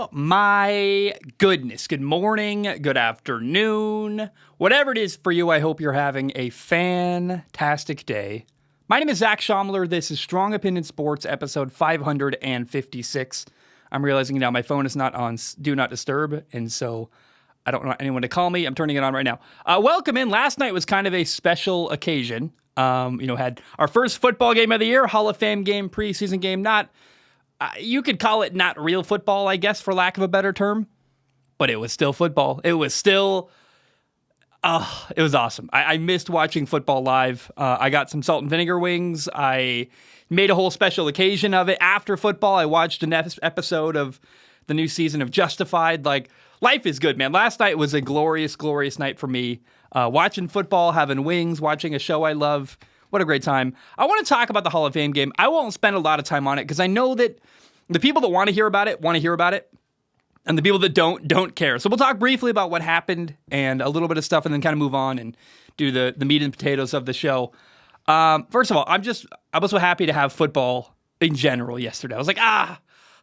Oh my goodness. Good morning, good afternoon. Whatever it is for you, I hope you're having a fantastic day. My name is Zach Schomler. This is Strong Opinion Sports, episode 556. I'm realizing now my phone is not on Do Not Disturb, and so I don't want anyone to call me. I'm turning it on right now. Welcome in. Last night was kind of a special occasion. Had our first football game of the year, Hall of Fame game, preseason game. Not, you could call it not real football, I guess, for lack of a better term, but it was still football. It was still, it was awesome. I missed watching football live. I got some salt and vinegar wings. I made a whole special occasion of it. After football, I watched an episode of the new season of Justified. Like, life is good, man. Last night was a glorious, glorious night for me. Watching football, having wings, watching a show I love. What a great time. I want to talk about the Hall of Fame game. I won't spend a lot of time on it because I know that the people that want to hear about it, and the people that don't care. So we'll talk briefly about what happened and a little bit of stuff and then kind of move on and do the meat and potatoes of the show. First of all, I was so happy to have football in general yesterday. I was like,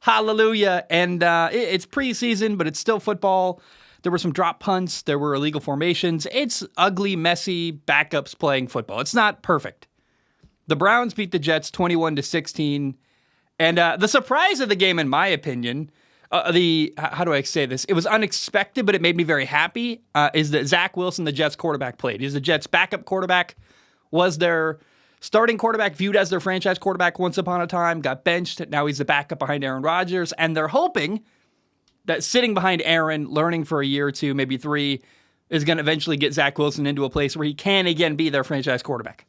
hallelujah. And it's preseason, but it's still football. There were some drop punts. There were illegal formations. It's ugly, messy backups playing football. It's not perfect. The Browns beat the Jets 21-16. And the surprise of the game, in my opinion, how do I say this? It was unexpected, but it made me very happy, is that Zach Wilson, the Jets quarterback, played. He's the Jets backup quarterback, was their starting quarterback, viewed as their franchise quarterback once upon a time, got benched. Now he's the backup behind Aaron Rodgers. And they're hoping that sitting behind Aaron, learning for a year or two, maybe three, is going to eventually get Zach Wilson into a place where he can again be their franchise quarterback.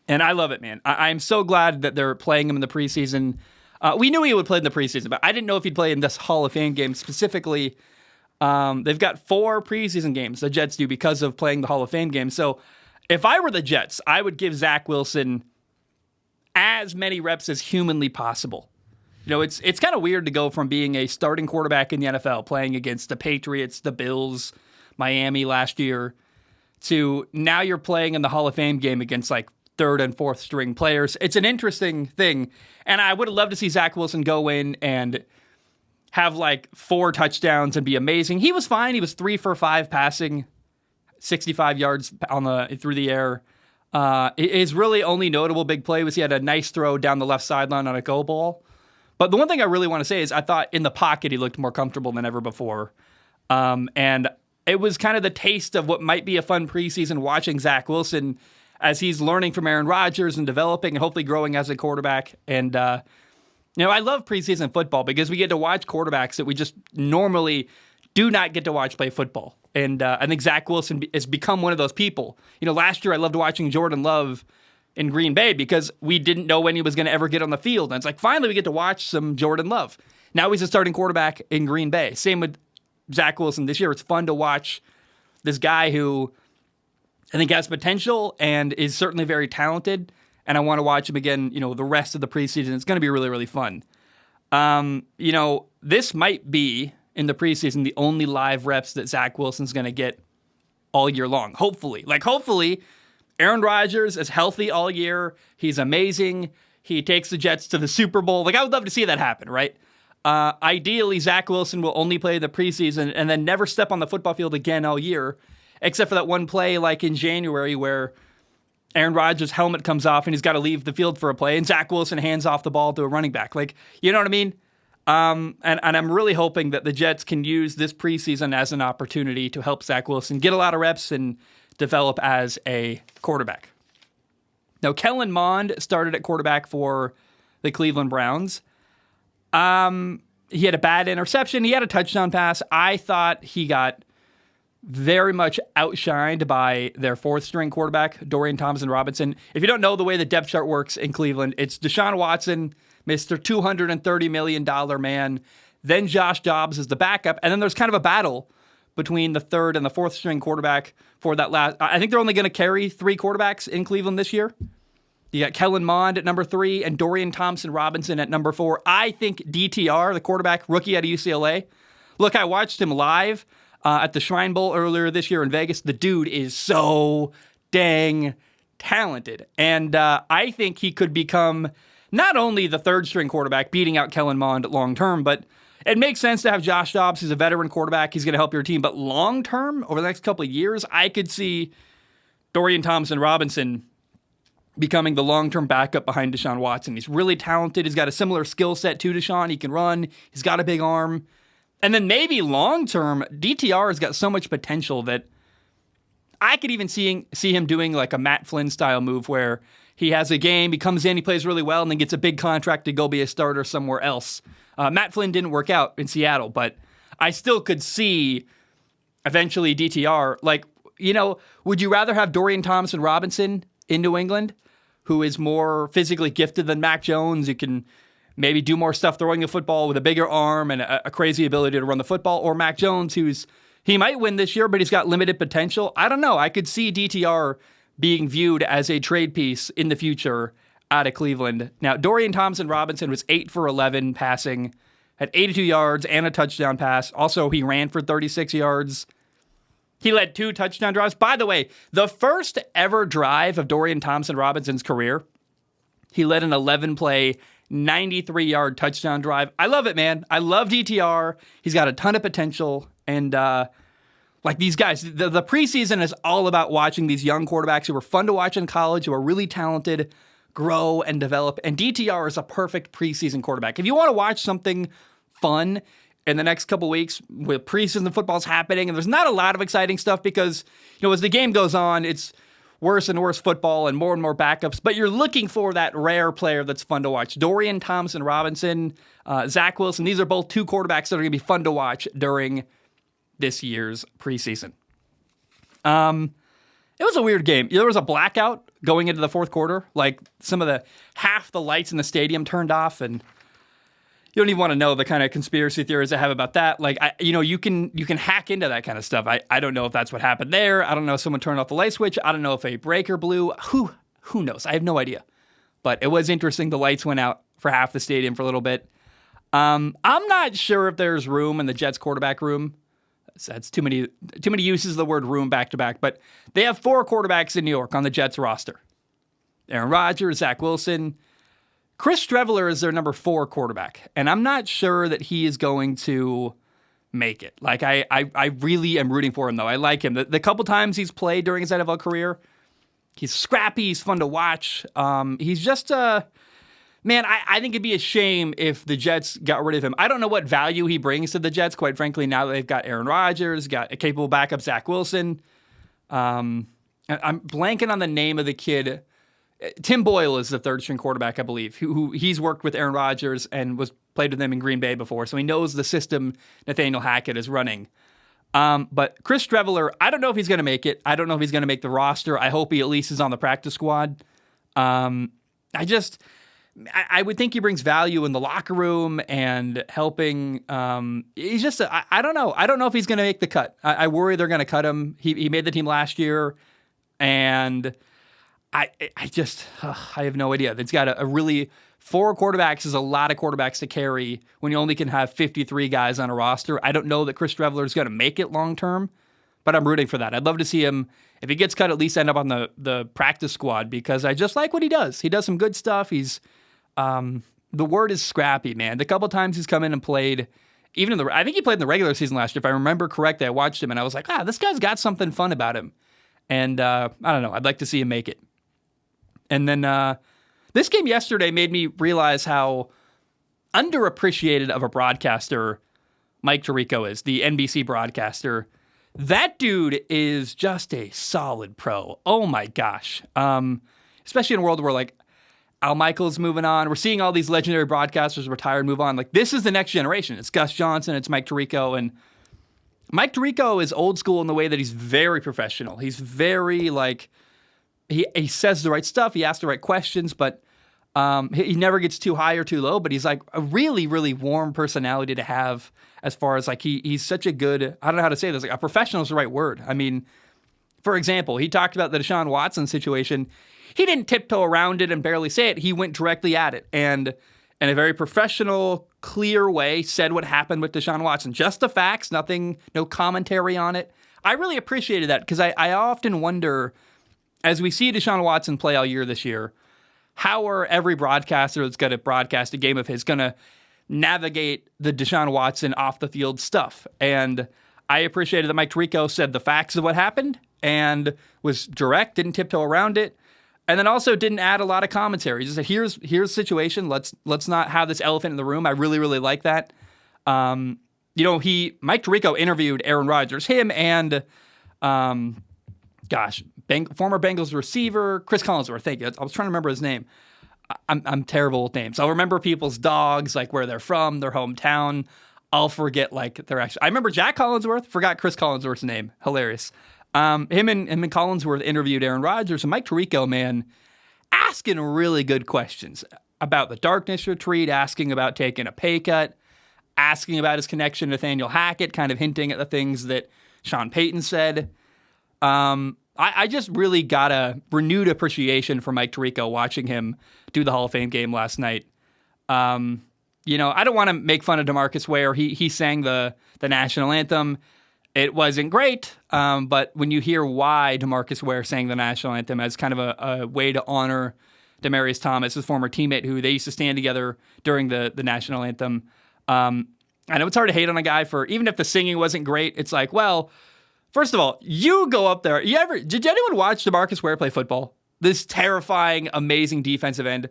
And I love it, man. I'm so glad that they're playing him in the preseason. We knew he would play in the preseason, but I didn't know if he'd play in this Hall of Fame game specifically. They've got 4 preseason games, the Jets do, because of playing the Hall of Fame game. So if I were the Jets, I would give Zach Wilson as many reps as humanly possible. You know, it's kind of weird to go from being a starting quarterback in the NFL, playing against the Patriots, the Bills, Miami last year, to now you're playing in the Hall of Fame game against like 3rd and 4th string players. It's an interesting thing. And I would have loved to see Zach Wilson go in and have like 4 touchdowns and be amazing. He was fine. He was 3 for 5 passing, 65 yards through the air. His really only notable big play was he had a nice throw down the left sideline on a go ball. But the one thing I really want to say is I thought in the pocket he looked more comfortable than ever before. And it was kind of the taste of what might be a fun preseason watching Zach Wilson as he's learning from Aaron Rodgers and developing and hopefully growing as a quarterback. And, I love preseason football because we get to watch quarterbacks that we just normally do not get to watch play football. And I think Zach Wilson has become one of those people. You know, last year I loved watching Jordan Love in Green Bay because we didn't know when he was going to ever get on the field. And it's like, finally, we get to watch some Jordan Love. Now he's a starting quarterback in Green Bay. Same with Zach Wilson this year. It's fun to watch this guy who I think has potential and is certainly very talented. And I want to watch him again, the rest of the preseason. It's going to be really, really fun. This might be, in the preseason, the only live reps that Zach Wilson's going to get all year long. Hopefully. Hopefully, Aaron Rodgers is healthy all year. He's amazing. He takes the Jets to the Super Bowl. I would love to see that happen, right? Ideally, Zach Wilson will only play the preseason and then never step on the football field again all year, except for that one play like in January where Aaron Rodgers' helmet comes off and he's got to leave the field for a play, and Zach Wilson hands off the ball to a running back. You know what I mean? And I'm really hoping that the Jets can use this preseason as an opportunity to help Zach Wilson get a lot of reps and develop as a quarterback. Now, Kellen Mond started at quarterback for the Cleveland Browns. He had a bad interception. He had a touchdown pass. I thought he got very much outshined by their 4th string quarterback, Dorian Thompson-Robinson. If you don't know the way the depth chart works in Cleveland, it's Deshaun Watson, Mr. $230 million man. Then Josh Dobbs is the backup. And then there's kind of a battle between the 3rd and the 4th string quarterback for that last. I think they're only going to carry 3 quarterbacks in Cleveland this year. You got Kellen Mond at number 3 and Dorian Thompson-Robinson at number 4. I think DTR, the quarterback, rookie out of UCLA. Look, I watched him live at the Shrine Bowl earlier this year in Vegas. The dude is so dang talented. And I think he could become not only the 3rd string quarterback beating out Kellen Mond long term, but it makes sense to have Josh Dobbs. He's a veteran quarterback. He's going to help your team. But long term, over the next couple of years, I could see Dorian Thompson-Robinson becoming the long-term backup behind Deshaun Watson. He's really talented. He's got a similar skill set to Deshaun. He can run. He's got a big arm. And then maybe long-term, DTR has got so much potential that I could even see him doing like a Matt Flynn-style move where he has a game, he comes in, he plays really well, and then gets a big contract to go be a starter somewhere else. Matt Flynn didn't work out in Seattle, but I still could see eventually DTR. Like, would you rather have Dorian Thompson-Robinson in New England, who is more physically gifted than Mac Jones, who can maybe do more stuff throwing the football with a bigger arm and a crazy ability to run the football, or Mac Jones, he might win this year, but he's got limited potential? I don't know. I could see DTR being viewed as a trade piece in the future out of Cleveland. Now, Dorian Thompson-Robinson was 8 for 11 passing, had 82 yards and a touchdown pass. Also, he ran for 36 yards. He led 2 touchdown drives. By the way, the first ever drive of Dorian Thompson-Robinson's career, he led an 11-play, 93-yard touchdown drive. I love it, man. I love DTR. He's got a ton of potential. And like these guys, the preseason is all about watching these young quarterbacks who were fun to watch in college, who are really talented, grow and develop. And DTR is a perfect preseason quarterback. If you want to watch something fun in the next couple weeks with preseason football's happening, and there's not a lot of exciting stuff because, as the game goes on, it's worse and worse football and more backups, but you're looking for that rare player that's fun to watch. Dorian Thompson-Robinson, Zach Wilson, these are both 2 quarterbacks that are going to be fun to watch during this year's preseason. It was a weird game. There was a blackout going into the fourth quarter. Like half the lights in the stadium turned off, and you don't even want to know the kind of conspiracy theories I have about that. Like, you can hack into that kind of stuff. I don't know if that's what happened there. I don't know if someone turned off the light switch. I don't know if a breaker blew. Who knows? I have no idea. But it was interesting. The lights went out for half the stadium for a little bit. I'm not sure if there's room in the Jets quarterback room. That's too many uses of the word room back to back. But they have 4 quarterbacks in New York on the Jets roster. Aaron Rodgers, Zach Wilson. Chris Streveler is their number 4 quarterback, and I'm not sure that he is going to make it. Like, I really am rooting for him, though. I like him. The couple times he's played during his NFL career, he's scrappy, he's fun to watch. He's just man, I think it'd be a shame if the Jets got rid of him. I don't know what value he brings to the Jets, quite frankly, now that they've got Aaron Rodgers, got a capable backup Zach Wilson. I'm blanking on the name of the kid. Tim Boyle is the third-string quarterback, I believe, who he's worked with Aaron Rodgers and played with them in Green Bay before, so he knows the system Nathaniel Hackett is running. But Chris Streveler, I don't know if he's going to make it. I don't know if he's going to make the roster. I hope he at least is on the practice squad. I would think he brings value in the locker room and helping. He's just, I don't know. I don't know if he's going to make the cut. I worry they're going to cut him. He made the team last year, and I have no idea. It's got a really, 4 quarterbacks is a lot of quarterbacks to carry when you only can have 53 guys on a roster. I don't know that Chris Streveler is going to make it long term, but I'm rooting for that. I'd love to see him, if he gets cut, at least end up on the practice squad, because I just like what he does. He does some good stuff. He's, the word is scrappy, man. The couple times he's come in and played, I think he played in the regular season last year. If I remember correctly, I watched him and I was like, this guy's got something fun about him. And I don't know. I'd like to see him make it. And then this game yesterday made me realize how underappreciated of a broadcaster Mike Tirico is, the NBC broadcaster. That dude is just a solid pro. Oh my gosh. Especially in a world where like Al Michaels moving on. We're seeing all these legendary broadcasters retire and move on. Like, this is the next generation. It's Gus Johnson. It's Mike Tirico. And Mike Tirico is old school in the way that he's very professional. He's very like, he says the right stuff. He asks the right questions, but he never gets too high or too low. But he's like a really, really warm personality to have, as far as like he's such a good, I don't know how to say this, like a professional is the right word. I mean, for example, he talked about the Deshaun Watson situation. He didn't tiptoe around it and barely say it. He went directly at it and in a very professional, clear way said what happened with Deshaun Watson. Just the facts, nothing, no commentary on it. I really appreciated that because I often wonder, as we see Deshaun Watson play all year this year, how are every broadcaster that's going to broadcast a game of his going to navigate the Deshaun Watson off the field stuff. And I appreciated that Mike Tirico said the facts of what happened and was direct, didn't tiptoe around it, and then also didn't add a lot of commentary. He just said, here's the situation. Let's not have this elephant in the room. I really, really like that. Mike Tirico interviewed Aaron Rodgers, him and former Bengals receiver Chris Collinsworth. Thank you. I was trying to remember his name. I'm terrible with names. I'll remember people's dogs, like where they're from, their hometown. I'll forget like their actual. I remember Jack Collinsworth. Forgot Chris Collinsworth's name. Hilarious. Him and Collinsworth interviewed Aaron Rodgers, and Mike Tirico, man, asking really good questions about the darkness retreat, asking about taking a pay cut, asking about his connection to Nathaniel Hackett, kind of hinting at the things that Sean Payton said. I just really got a renewed appreciation for Mike Tirico watching him do the Hall of Fame game last night. I don't want to make fun of DeMarcus Ware. He sang the national anthem. It wasn't great, but when you hear why DeMarcus Ware sang the national anthem as kind of a way to honor Demaryius Thomas, his former teammate who they used to stand together during the national anthem. I know it's hard to hate on a guy for, even if the singing wasn't great, it's like, well, first of all, you go up there. Did anyone watch DeMarcus Ware play football? This terrifying, amazing defensive end.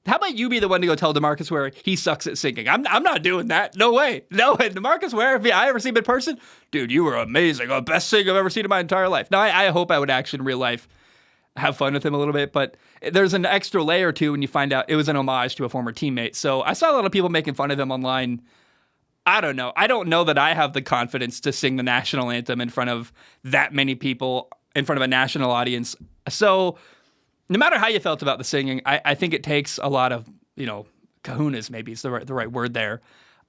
How about you be the one to go tell DeMarcus Ware he sucks at singing? I'm not doing that. No way. No way. DeMarcus Ware, if I ever see him in person, dude, you were amazing. The best singer I've ever seen in my entire life. Now, I hope I would actually in real life have fun with him a little bit, but there's an extra layer too when you find out it was an homage to a former teammate. So I saw a lot of people making fun of him online. I don't know. I don't know that I have the confidence to sing the national anthem in front of that many people, in front of a national audience. So no matter how you felt about the singing, I think it takes a lot of, kahunas maybe is the right word there.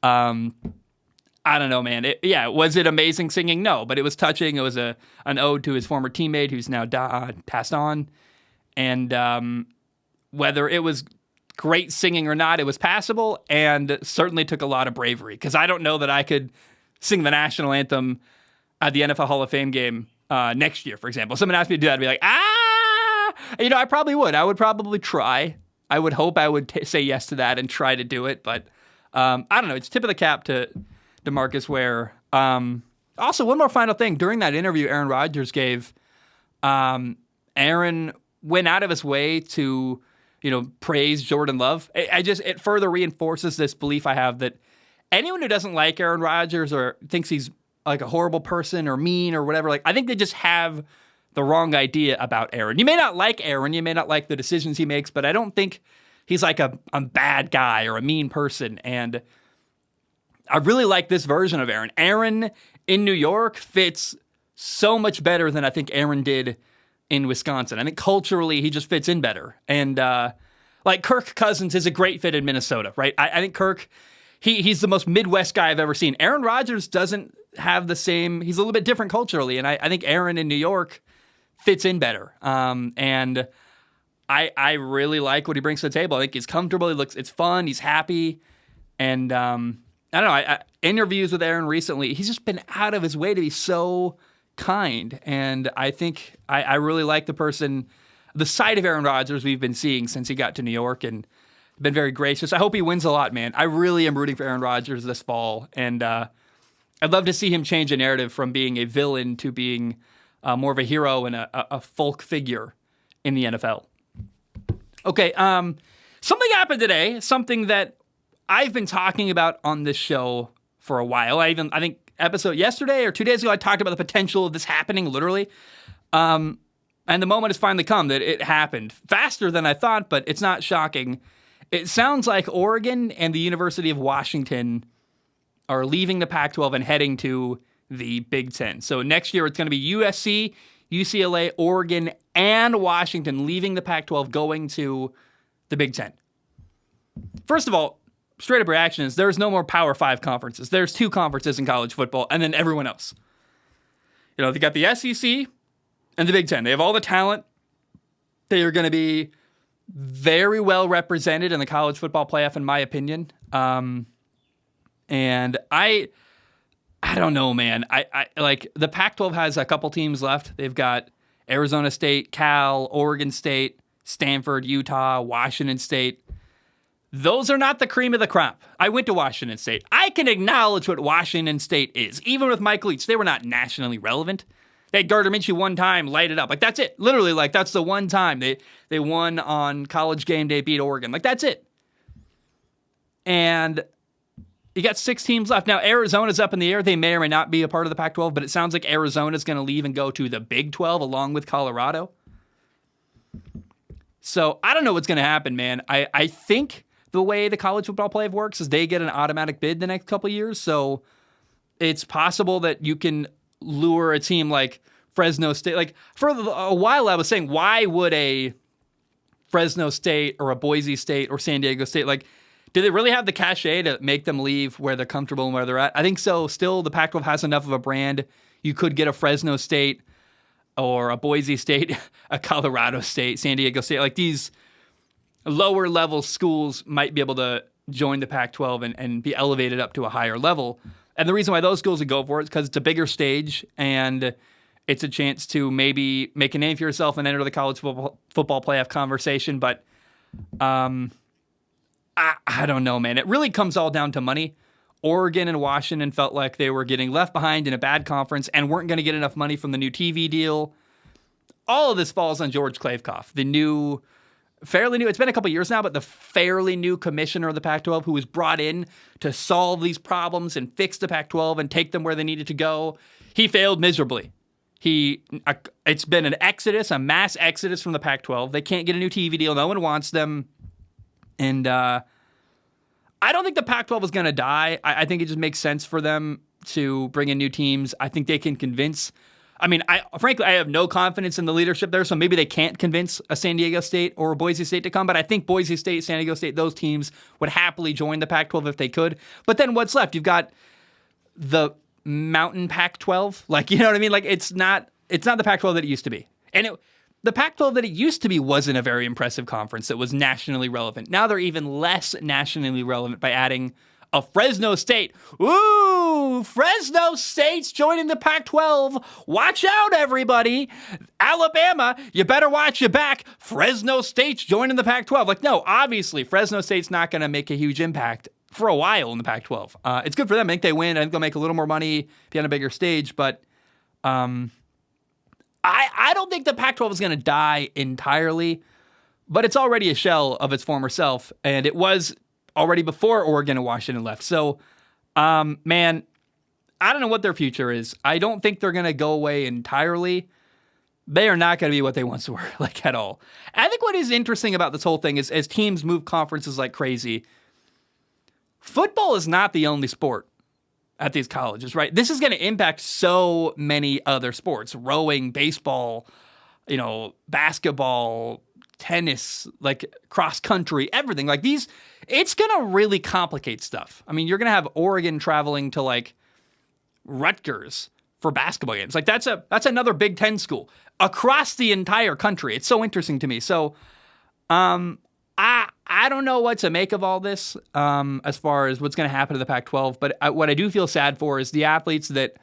I don't know, man. Was it amazing singing? No, but it was touching. It was an ode to his former teammate who's now passed on. And whether it was great singing or not, it was passable and certainly took a lot of bravery because I don't know that I could sing the national anthem at the NFL Hall of Fame game next year, for example. If someone asked me to do that, I'd be like, I probably would. I would probably try. I would hope I would say yes to that and try to do it. But I don't know. It's tip of the cap to DeMarcus Ware. Also, one more final thing. During that interview Aaron Rodgers gave, Aaron went out of his way to, praise Jordan Love. It further reinforces this belief I have that anyone who doesn't like Aaron Rodgers or thinks he's like a horrible person or mean or whatever, I think they just have the wrong idea about Aaron. You may not like Aaron, you may not like the decisions he makes, but I don't think he's like a bad guy or a mean person. And I really like this version of Aaron. Aaron in New York fits so much better than I think Aaron did in Wisconsin. I think culturally he just fits in better. And Kirk Cousins is a great fit in Minnesota, right? I think Kirk, he's the most Midwest guy I've ever seen. Aaron Rodgers doesn't have the same, he's a little bit different culturally. And I think Aaron in New York fits in better. And I really like what he brings to the table. I think he's comfortable. It's fun. He's happy. And I don't know. Interviews with Aaron recently, he's just been out of his way to be so kind. And I think I really like the side of Aaron Rodgers we've been seeing since he got to New York and been very gracious. I hope he wins a lot, man. I really am rooting for Aaron Rodgers this fall. And I'd love to see him change a narrative from being a villain to being more of a hero and a folk figure in the NFL. Okay, something happened today, something that I've been talking about on this show for a while. I think episode yesterday or 2 days ago, I talked about the potential of this happening, literally. And the moment has finally come that it happened. Faster than I thought, but it's not shocking. It sounds like Oregon and the University of Washington are leaving the Pac-12 and heading to the Big Ten. So next year it's going to be USC, UCLA, Oregon, and Washington leaving the Pac-12, going to the Big Ten. First of all, straight up reaction is there's no more Power 5 conferences. There's 2 conferences in college football, and then everyone else. They got the SEC and the Big Ten. They have all the talent. They are going to be very well represented in the college football playoff, in my opinion. And I don't know, man. I like the Pac-12 has a couple teams left. They've got Arizona State, Cal, Oregon State, Stanford, Utah, Washington State. Those are not the cream of the crop. I went to Washington State. I can acknowledge what Washington State is. Even with Mike Leach, they were not nationally relevant. They had Gardner Minshew one time, light it up. Like, that's it. Literally, like, that's the one time they won on College game day, beat Oregon. Like, that's it. And you got 6 teams left. Now, Arizona's up in the air. They may or may not be a part of the Pac-12, but it sounds like Arizona's going to leave and go to the Big 12 along with Colorado. So, I don't know what's going to happen, man. I think the way the college football playoff works is they get an automatic bid the next couple of years. So, it's possible that you can lure a team like Fresno State. Like, for a while, I was saying, why would a Fresno State or a Boise State or San Diego State, like, do they really have the cachet to make them leave where they're comfortable and where they're at? I think so. Still, the Pac-12 has enough of a brand. You could get a Fresno State or a Boise State, a Colorado State, San Diego State. Like, these lower-level schools might be able to join the Pac-12 and be elevated up to a higher level. And the reason why those schools would go for it is because it's a bigger stage and it's a chance to maybe make a name for yourself and enter the college football playoff conversation. But I don't know, man. It really comes all down to money. Oregon and Washington felt like they were getting left behind in a bad conference and weren't going to get enough money from the new TV deal. All of this falls on George Klavekoff, the fairly new, it's been a couple years now, but the fairly new commissioner of the Pac-12 who was brought in to solve these problems and fix the Pac-12 and take them where they needed to go. He failed miserably. It's been an exodus, a mass exodus from the Pac-12. They can't get a new TV deal. No one wants them. And I don't think the Pac-12 is going to die. I think it just makes sense for them to bring in new teams. I think they can convince. I mean, frankly, I have no confidence in the leadership there, so maybe they can't convince a San Diego State or a Boise State to come, but I think Boise State, San Diego State, those teams would happily join the Pac-12 if they could. But then what's left? You've got the Mountain Pac-12. Like, you know what I mean? Like, it's not the Pac-12 that it used to be. And the Pac-12 that it used to be wasn't a very impressive conference that was nationally relevant. Now they're even less nationally relevant by adding a Fresno State. Ooh, Fresno State's joining the Pac-12. Watch out, everybody. Alabama, you better watch your back. Fresno State's joining the Pac-12. Like, no, obviously, Fresno State's not going to make a huge impact for a while in the Pac-12. It's good for them. I think they win. I think they'll make a little more money, be on a bigger stage, but I don't think the Pac-12 is going to die entirely, but it's already a shell of its former self, and it was already before Oregon and Washington left. So, man, I don't know what their future is. I don't think they're going to go away entirely. They are not going to be what they once were, like, at all. I think what is interesting about this whole thing is as teams move conferences like crazy, football is not the only sport at these colleges, right? This is going to impact so many other sports. Rowing, baseball, basketball, tennis, like cross country, everything. Like these, it's going to really complicate stuff. I mean, you're going to have Oregon traveling to like Rutgers for basketball games. Like that's another Big Ten school across the entire country. It's so interesting to me. So, I don't know what to make of all this as far as what's going to happen to the Pac-12, but what I do feel sad for is the athletes that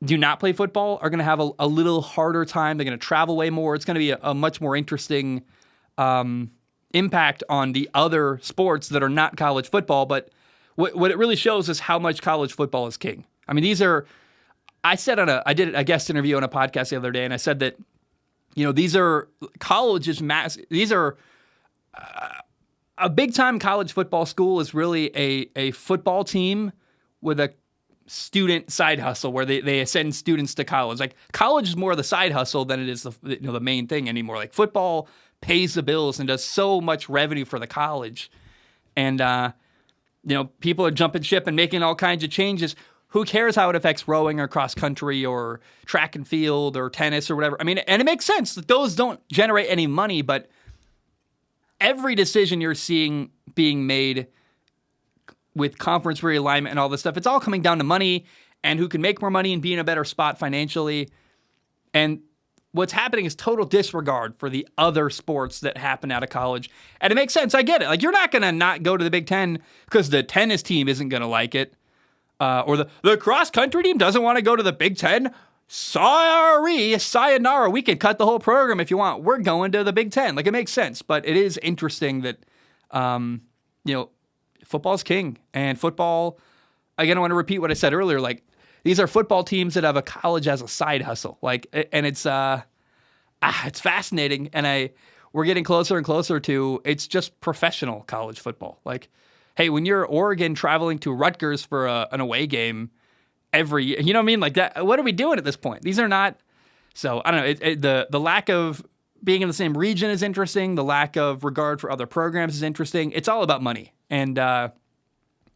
do not play football are going to have a little harder time. They're going to travel way more. It's going to be a much more interesting impact on the other sports that are not college football, but what it really shows is how much college football is king. I mean, I did a guest interview on a podcast the other day, and I said that, these are colleges, these are a big-time college football school is really a football team with a student side hustle where they send students to college. Like college is more of the side hustle than it is the main thing anymore. Like football pays the bills and does so much revenue for the college. And, people are jumping ship and making all kinds of changes. Who cares how it affects rowing or cross country or track and field or tennis or whatever? I mean, and it makes sense that those don't generate any money, but every decision you're seeing being made with conference realignment and all this stuff, it's all coming down to money and who can make more money and be in a better spot financially. And what's happening is total disregard for the other sports that happen out of college. And it makes sense. I get it. Like, you're not going to not go to the Big Ten because the tennis team isn't going to like it. Or the cross-country team doesn't want to go to the Big Ten. Sorry, sayonara. We can cut the whole program if you want. We're going to the Big Ten. Like, it makes sense. But it is interesting that You know, football's king, and football. Again, I want to repeat what I said earlier. Like, these are football teams that have a college as a side hustle. Like, and it's fascinating, and we're getting closer and closer to it's just professional college football. Like, hey, when you're Oregon traveling to Rutgers for an away game every year, you know what I mean? Like that. What are we doing at this point? These are not. So I don't know. The lack of being in the same region is interesting. The lack of regard for other programs is interesting. It's all about money. And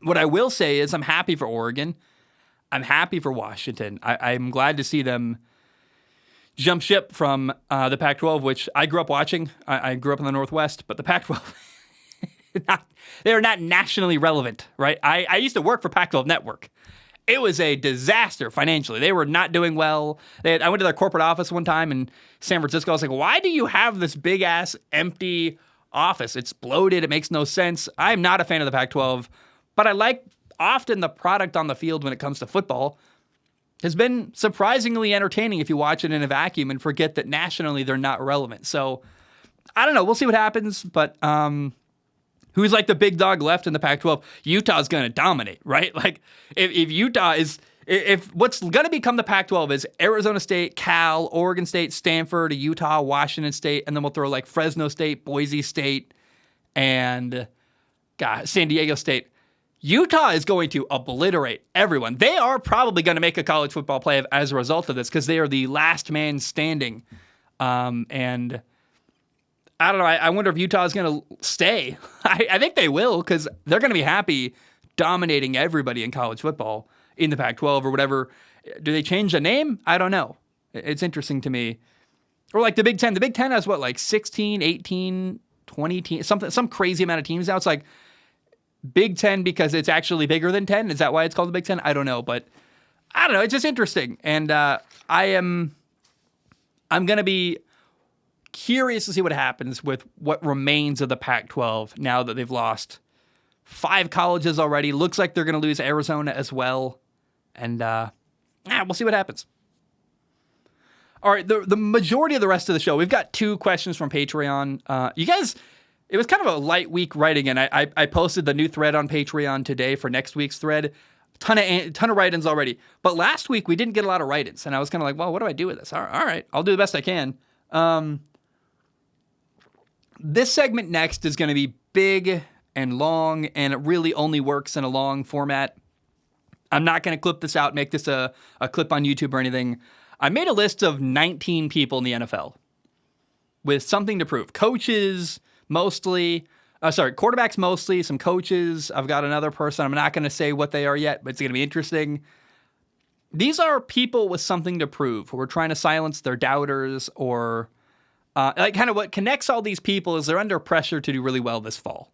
what I will say is I'm happy for Oregon. I'm happy for Washington. I'm glad to see them jump ship from the Pac-12, which I grew up watching. I grew up in the Northwest, but the Pac-12, they are not nationally relevant, right? I used to work for Pac-12 Network. It was a disaster financially. They were not doing well. I went to their corporate office one time in San Francisco. I was like, why do you have this big-ass empty office? It's bloated. It makes no sense. I'm not a fan of the Pac-12, but I like often the product on the field when it comes to football has been surprisingly entertaining if you watch it in a vacuum and forget that nationally they're not relevant. So, I don't know. We'll see what happens, but who's like the big dog left in the Pac-12? Utah's going to dominate, right? Like, if Utah is... If what's going to become the Pac-12 is Arizona State, Cal, Oregon State, Stanford, Utah, Washington State, and then we'll throw like Fresno State, Boise State, and San Diego State. Utah is going to obliterate everyone. They are probably going to make a college football playoff as a result of this because they are the last man standing. And I don't know. I wonder if Utah is going to stay. I think they will because they're going to be happy dominating everybody in college football in the Pac-12 or whatever. Do they change the name? I don't know. It's interesting to me. Or like the Big Ten. The Big Ten has what, like 16, 18, 20 teams, some crazy amount of teams now. It's like Big Ten because it's actually bigger than 10. Is that why it's called the Big Ten? I don't know, but I don't know. It's just interesting. And I'm going to be curious to see what happens with what remains of the Pac-12 now that they've lost 5 colleges already. Looks like they're going to lose Arizona as well. And we'll see what happens. All right, the majority of the rest of the show, we've got 2 questions from Patreon. You guys, it was kind of a light week writing, and I posted the new thread on Patreon today for next week's thread. Ton of write-ins already. But last week, we didn't get a lot of write-ins, and I was kind of like, well, what do I do with this? All right, I'll do the best I can. This segment next is going to be big and long, and it really only works in a long format. I'm not going to clip this out, make this a clip on YouTube or anything. I made a list of 19 people in the NFL with something to prove. Coaches, mostly. Quarterbacks, mostly. Some coaches. I've got another person. I'm not going to say what they are yet, but it's going to be interesting. These are people with something to prove who are trying to silence their doubters or kind of what connects all these people is they're under pressure to do really well this fall.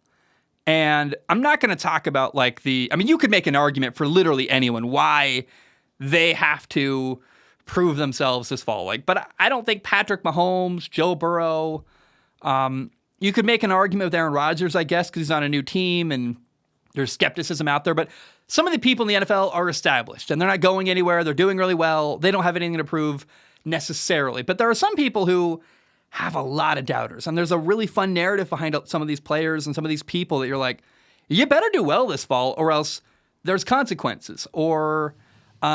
And I'm not going to talk about you could make an argument for literally anyone why they have to prove themselves this fall. But I don't think Patrick Mahomes, Joe Burrow, you could make an argument with Aaron Rodgers, I guess, because he's on a new team and there's skepticism out there. But some of the people in the NFL are established and they're not going anywhere. They're doing really well. They don't have anything to prove necessarily. But there are some people who have a lot of doubters. And there's a really fun narrative behind some of these players and some of these people that you're like, you better do well this fall or else there's consequences. Or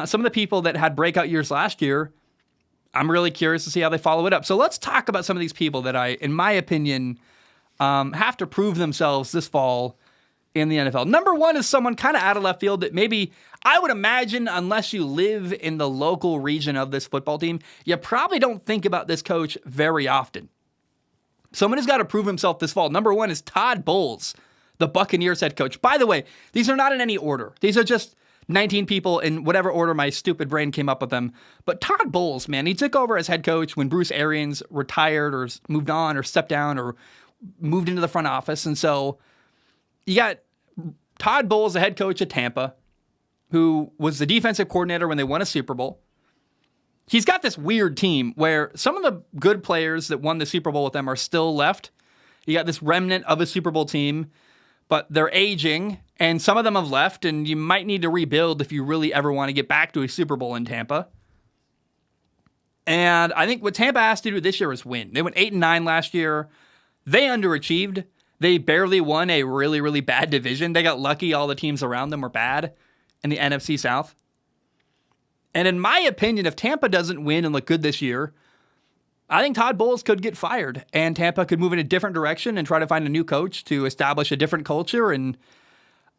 some of the people that had breakout years last year, I'm really curious to see how they follow it up. So let's talk about some of these people that in my opinion, have to prove themselves this fall in the NFL. Number one is someone kind of out of left field that maybe I would imagine unless you live in the local region of this football team, you probably don't think about this coach very often. Someone who's got to prove himself this fall. Number one is Todd Bowles, the Buccaneers head coach. By the way, these are not in any order. These are just 19 people in whatever order my stupid brain came up with them. But Todd Bowles, man, he took over as head coach when Bruce Arians retired or moved on or stepped down or moved into the front office. And so you got Todd Bowles, the head coach at Tampa, who was the defensive coordinator when they won a Super Bowl. He's got this weird team where some of the good players that won the Super Bowl with them are still left. You got this remnant of a Super Bowl team, but they're aging, and some of them have left, and you might need to rebuild if you really ever want to get back to a Super Bowl in Tampa. And I think what Tampa has to do this year is win. They went 8-9 last year. They underachieved. They barely won a really, really bad division. They got lucky all the teams around them were bad in the NFC South. And in my opinion, if Tampa doesn't win and look good this year, I think Todd Bowles could get fired and Tampa could move in a different direction and try to find a new coach to establish a different culture. And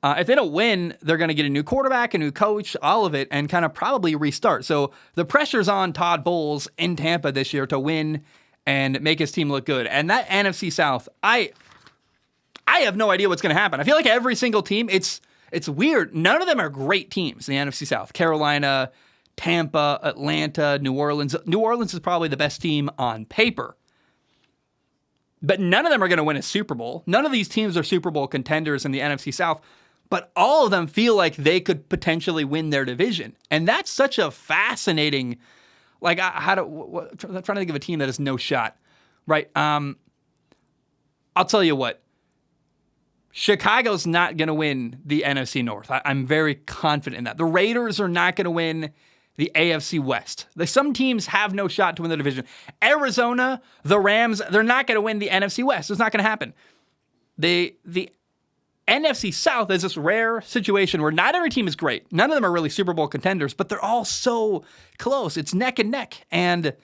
if they don't win, they're going to get a new quarterback, a new coach, all of it, and kind of probably restart. So the pressure's on Todd Bowles in Tampa this year to win and make his team look good. And that NFC South, I have no idea what's going to happen. I feel like every single team, it's weird. None of them are great teams in the NFC South. Carolina, Tampa, Atlanta, New Orleans. New Orleans is probably the best team on paper. But none of them are going to win a Super Bowl. None of these teams are Super Bowl contenders in the NFC South. But all of them feel like they could potentially win their division. And that's such a fascinating, like, I'm trying to think of a team that has no shot, right? I'll tell you what. Chicago's not going to win the NFC North. I'm very confident in that. The Raiders are not going to win the AFC West. Some teams have no shot to win the division. Arizona, the Rams, they're not going to win the NFC West. It's not going to happen. The NFC South is this rare situation where not every team is great. None of them are really Super Bowl contenders, but they're all so close. It's neck and neck. And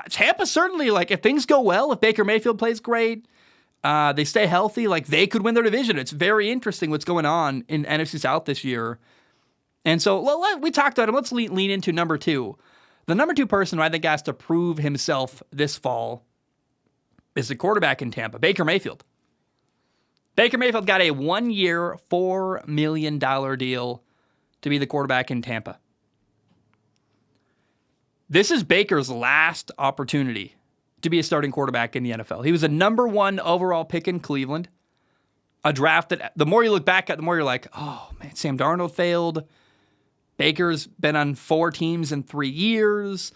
Tampa certainly, like, if things go well, if Baker Mayfield plays great, they stay healthy, like, they could win their division. It's very interesting what's going on in NFC South this year. And so we talked about him. Let's lean into number two. The number two person who I think has to prove himself this fall is the quarterback in Tampa, Baker Mayfield. Baker Mayfield got a 1-year, $4 million deal to be the quarterback in Tampa. This is Baker's last opportunity to be a starting quarterback in the NFL. He was a number 1 overall pick in Cleveland. A draft that the more you look back at, the more you're like, oh man, Sam Darnold failed. Baker's been on 4 teams in 3 years.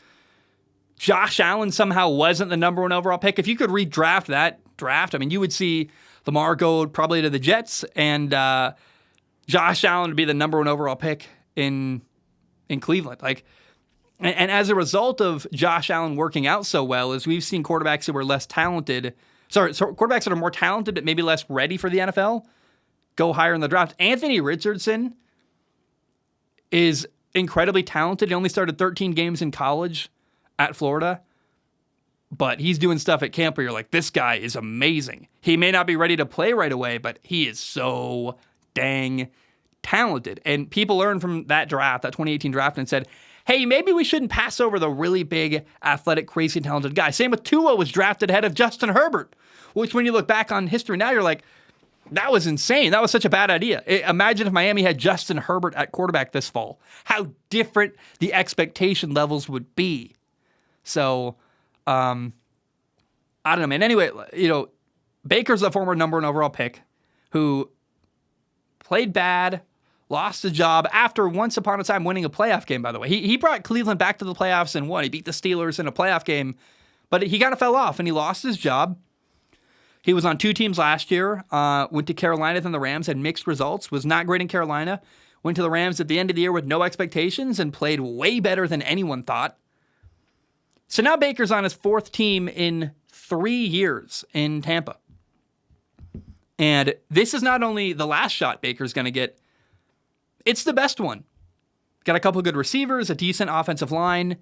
Josh Allen somehow wasn't the number 1 overall pick. If you could redraft that draft, I mean, you would see Lamar go probably to the Jets, and Josh Allen would be the number 1 overall pick in Cleveland. Like, and as a result of Josh Allen working out so well, is we've seen quarterbacks who were less talented. So quarterbacks that are more talented but maybe less ready for the NFL go higher in the draft. Anthony Richardson is incredibly talented. He only started 13 games in college at Florida, but he's doing stuff at camp where you're like, this guy is amazing. He may not be ready to play right away, but he is so dang talented. And people learned from that draft, that 2018 draft, and said, hey, maybe we shouldn't pass over the really big, athletic, crazy, talented guy. Same with Tua, was drafted ahead of Justin Herbert, which when you look back on history now, you're like, that was insane. That was such a bad idea. Imagine if Miami had Justin Herbert at quarterback this fall. How different the expectation levels would be. So, I don't know, man. Anyway, Baker's a former number 1 overall pick who played bad, lost his job after once upon a time winning a playoff game, by the way. He brought Cleveland back to the playoffs and won. He beat the Steelers in a playoff game, but he kind of fell off and he lost his job. He was on 2 teams last year, went to Carolina, then the Rams, had mixed results, was not great in Carolina, went to the Rams at the end of the year with no expectations and played way better than anyone thought. So now Baker's on his 4th team in 3 years in Tampa. And this is not only the last shot Baker's going to get, it's the best one. Got a couple good receivers, a decent offensive line,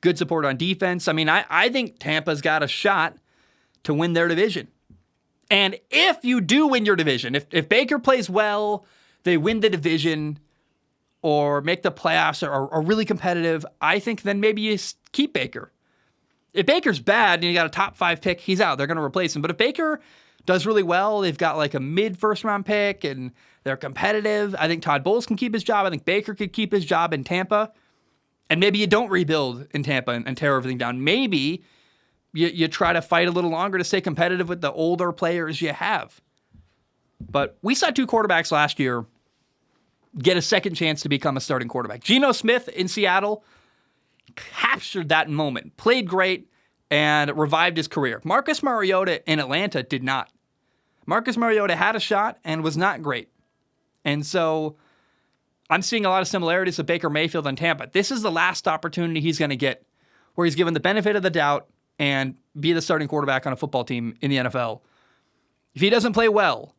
good support on defense. I mean, I think Tampa's got a shot to win their division. And if you do win your division, if Baker plays well, they win the division or make the playoffs or are really competitive, I think then maybe you keep Baker. If Baker's bad and you got a top 5 pick, he's out. They're going to replace him. But if Baker does really well, they've got like a mid-first round pick and they're competitive. I think Todd Bowles can keep his job. I think Baker could keep his job in Tampa. And maybe you don't rebuild in Tampa and tear everything down. Maybe you try to fight a little longer to stay competitive with the older players you have. But we saw 2 quarterbacks last year get a second chance to become a starting quarterback. Geno Smith in Seattle captured that moment, played great, and revived his career. Marcus Mariota in Atlanta did not. Marcus Mariota had a shot and was not great. And so I'm seeing a lot of similarities with Baker Mayfield and Tampa. This is the last opportunity he's going to get where he's given the benefit of the doubt and be the starting quarterback on a football team in the NFL. If he doesn't play well,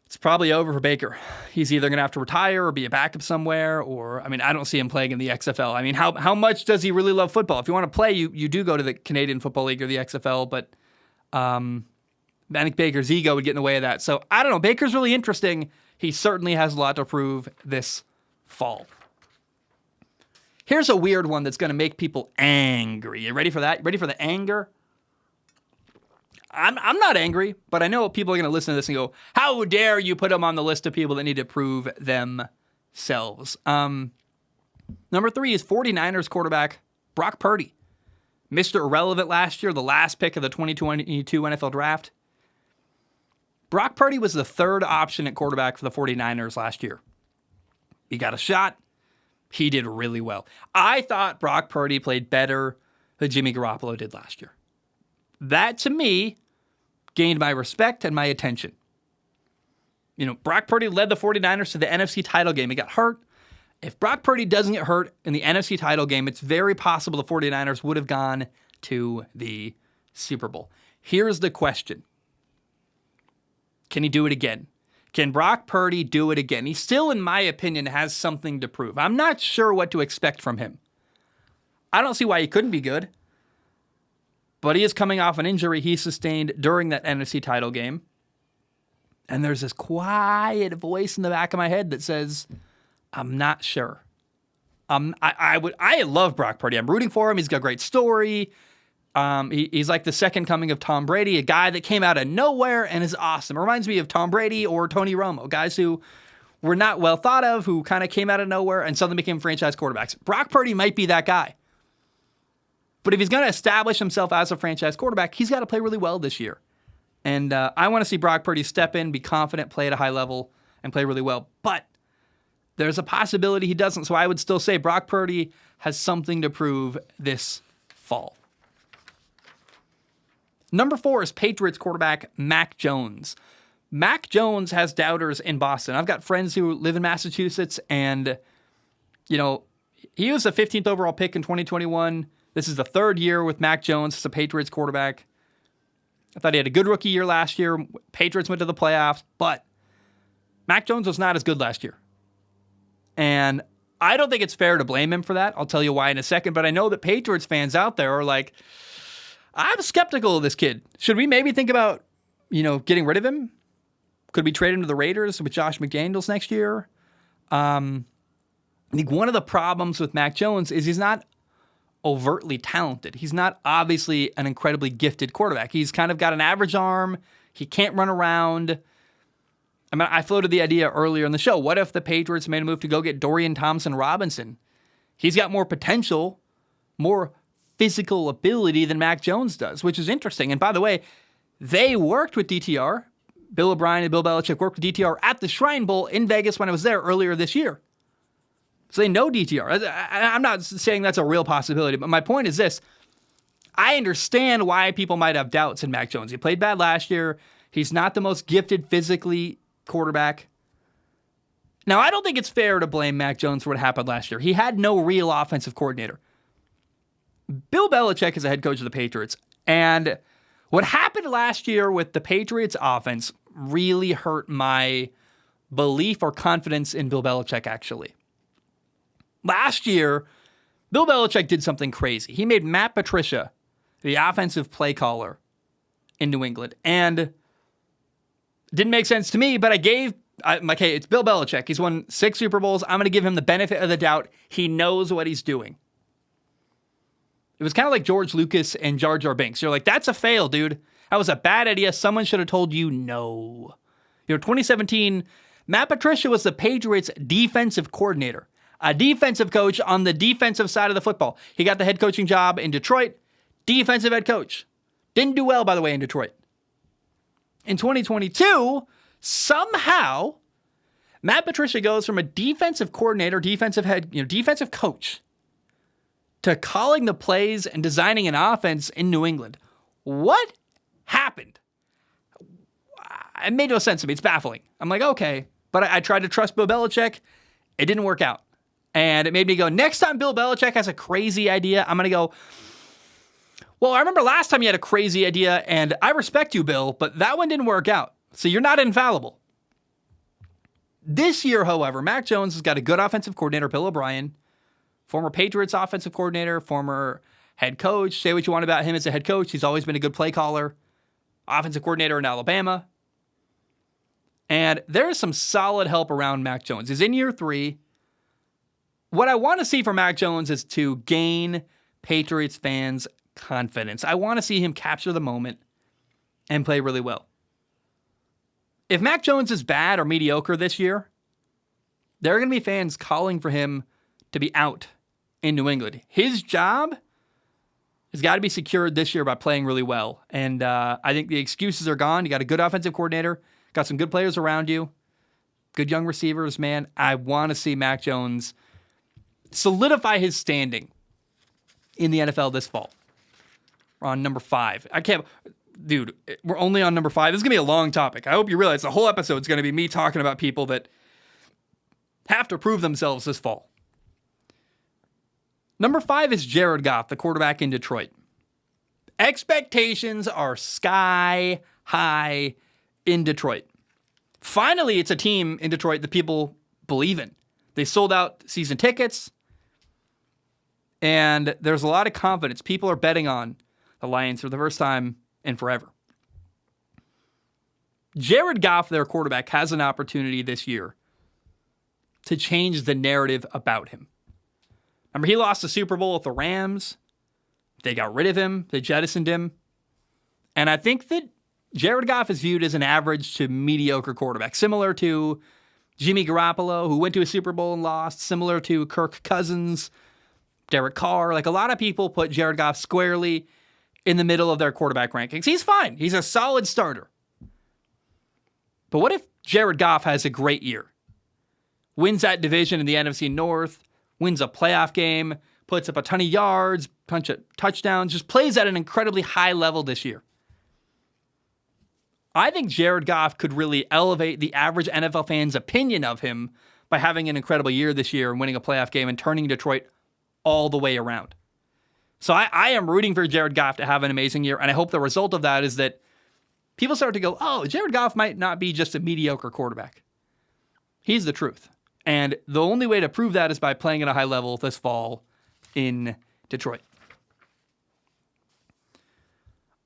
it's probably over for Baker. He's either going to have to retire or be a backup somewhere, or, I mean, I don't see him playing in the XFL. I mean, how much does he really love football? If you want to play, you do go to the Canadian Football League or the XFL, but I think Baker's ego would get in the way of that. So, I don't know. Baker's really interesting. He certainly has a lot to prove this fall. Here's a weird one that's going to make people angry. You ready for that? Ready for the anger? I'm not angry, but I know people are going to listen to this and go, how dare you put him on the list of people that need to prove themselves? Number 3 is 49ers quarterback Brock Purdy. Mr. Irrelevant last year, the last pick of the 2022 NFL Draft. Brock Purdy was the third option at quarterback for the 49ers last year. He got a shot. He did really well. I thought Brock Purdy played better than Jimmy Garoppolo did last year. That, to me, gained my respect and my attention. You know, Brock Purdy led the 49ers to the NFC title game. He got hurt. If Brock Purdy doesn't get hurt in the NFC title game, it's very possible the 49ers would have gone to the Super Bowl. Here's the question. Can he do it again? Can Brock Purdy do it again? He still, in my opinion, has something to prove. I'm not sure what to expect from him. I don't see why he couldn't be good. But he is coming off an injury he sustained during that NFC title game. And there's this quiet voice in the back of my head that says, I'm not sure. I love Brock Purdy. I'm rooting for him. He's got a great story. He's like the second coming of Tom Brady, a guy that came out of nowhere and is awesome. It reminds me of Tom Brady or Tony Romo, guys who were not well thought of, who kind of came out of nowhere and suddenly became franchise quarterbacks. Brock Purdy might be that guy. But if he's going to establish himself as a franchise quarterback, he's got to play really well this year. And I want to see Brock Purdy step in, be confident, play at a high level, and play really well. But there's a possibility he doesn't. So I would still say Brock Purdy has something to prove this fall. Number 4 is Patriots quarterback Mac Jones. Mac Jones has doubters in Boston. I've got friends who live in Massachusetts, and, you know, he was the 15th overall pick in 2021. This is the third year with Mac Jones as a Patriots quarterback. I thought he had a good rookie year last year. Patriots went to the playoffs, but Mac Jones was not as good last year. And I don't think it's fair to blame him for that. I'll tell you why in a second, but I know that Patriots fans out there are like, I'm skeptical of this kid. Should we maybe think about, getting rid of him? Could we trade him to the Raiders with Josh McDaniels next year? I think one of the problems with Mac Jones is he's not overtly talented. He's not obviously an incredibly gifted quarterback. He's kind of got an average arm. He can't run around. I mean, I floated the idea earlier in the show. What if the Patriots made a move to go get Dorian Thompson-Robinson? He's got more potential, more physical ability than Mac Jones does, which is interesting. And by the way, they worked with DTR. Bill O'Brien and Bill Belichick worked with DTR at the Shrine Bowl in Vegas when I was there earlier this year. So they know DTR. I'm not saying that's a real possibility, but my point is this. I understand why people might have doubts in Mac Jones. He played bad last year. He's not the most gifted physically quarterback. Now, I don't think it's fair to blame Mac Jones for what happened last year. He had no real offensive coordinator. Bill Belichick is the head coach of the Patriots, and what happened last year with the Patriots offense really hurt my belief or confidence in Bill Belichick, actually. Last year, Bill Belichick did something crazy. He made Matt Patricia the offensive play caller in New England. And it didn't make sense to me, but I'm like, hey, it's Bill Belichick. He's won 6 Super Bowls. I'm going to give him the benefit of the doubt. He knows what he's doing. It was kind of like George Lucas and Jar Jar Binks. You're like, that's a fail, dude. That was a bad idea. Someone should have told you no. 2017, Matt Patricia was the Patriots' defensive coordinator. A defensive coach on the defensive side of the football. He got the head coaching job in Detroit. Defensive head coach. Didn't do well, by the way, in Detroit. In 2022, somehow, Matt Patricia goes from a defensive coordinator, defensive coach, to calling the plays and designing an offense in New England. What happened? It made no sense to me. It's baffling. I'm like, okay. But I tried to trust Bill Belichick. It didn't work out. And it made me go, next time Bill Belichick has a crazy idea, I'm going to go, Well, I remember last time you had a crazy idea, and I respect you, Bill, but that one didn't work out. So you're not infallible. This year, however, Mac Jones has got a good offensive coordinator, Bill O'Brien, former Patriots offensive coordinator, former head coach. Say what you want about him as a head coach. He's always been a good play caller, offensive coordinator in Alabama. And there is some solid help around Mac Jones. He's in year 3. What I want to see from Mac Jones is to gain Patriots fans' confidence. I want to see him capture the moment and play really well. If Mac Jones is bad or mediocre this year, there are going to be fans calling for him to be out in New England. His job has got to be secured this year by playing really well. And I think the excuses are gone. You got a good offensive coordinator, got some good players around you, good young receivers, man. I want to see Mac Jones solidify his standing in the NFL this fall. We're on number 5. Dude, we're only on number 5. This is going to be a long topic. I hope you realize the whole episode is going to be me talking about people that have to prove themselves this fall. Number 5 is Jared Goff, the quarterback in Detroit. Expectations are sky high in Detroit. Finally, it's a team in Detroit that people believe in. They sold out season tickets, and there's a lot of confidence. People are betting on the Lions for the first time in forever. Jared Goff, their quarterback, has an opportunity this year to change the narrative about him. Remember, he lost the Super Bowl with the Rams. They got rid of him. They jettisoned him. And I think that Jared Goff is viewed as an average to mediocre quarterback, similar to Jimmy Garoppolo, who went to a Super Bowl and lost, similar to Kirk Cousins, Derek Carr. Like, a lot of people put Jared Goff squarely in the middle of their quarterback rankings. He's fine. He's a solid starter. But what if Jared Goff has a great year? Wins that division in the NFC North, wins a playoff game, puts up a ton of yards, bunch of touchdowns, just plays at an incredibly high level this year. I think Jared Goff could really elevate the average NFL fan's opinion of him by having an incredible year this year and winning a playoff game and turning Detroit all the way around. So I am rooting for Jared Goff to have an amazing year, and I hope the result of that is that people start to go, oh, Jared Goff might not be just a mediocre quarterback. He's the truth. And the only way to prove that is by playing at a high level this fall in Detroit.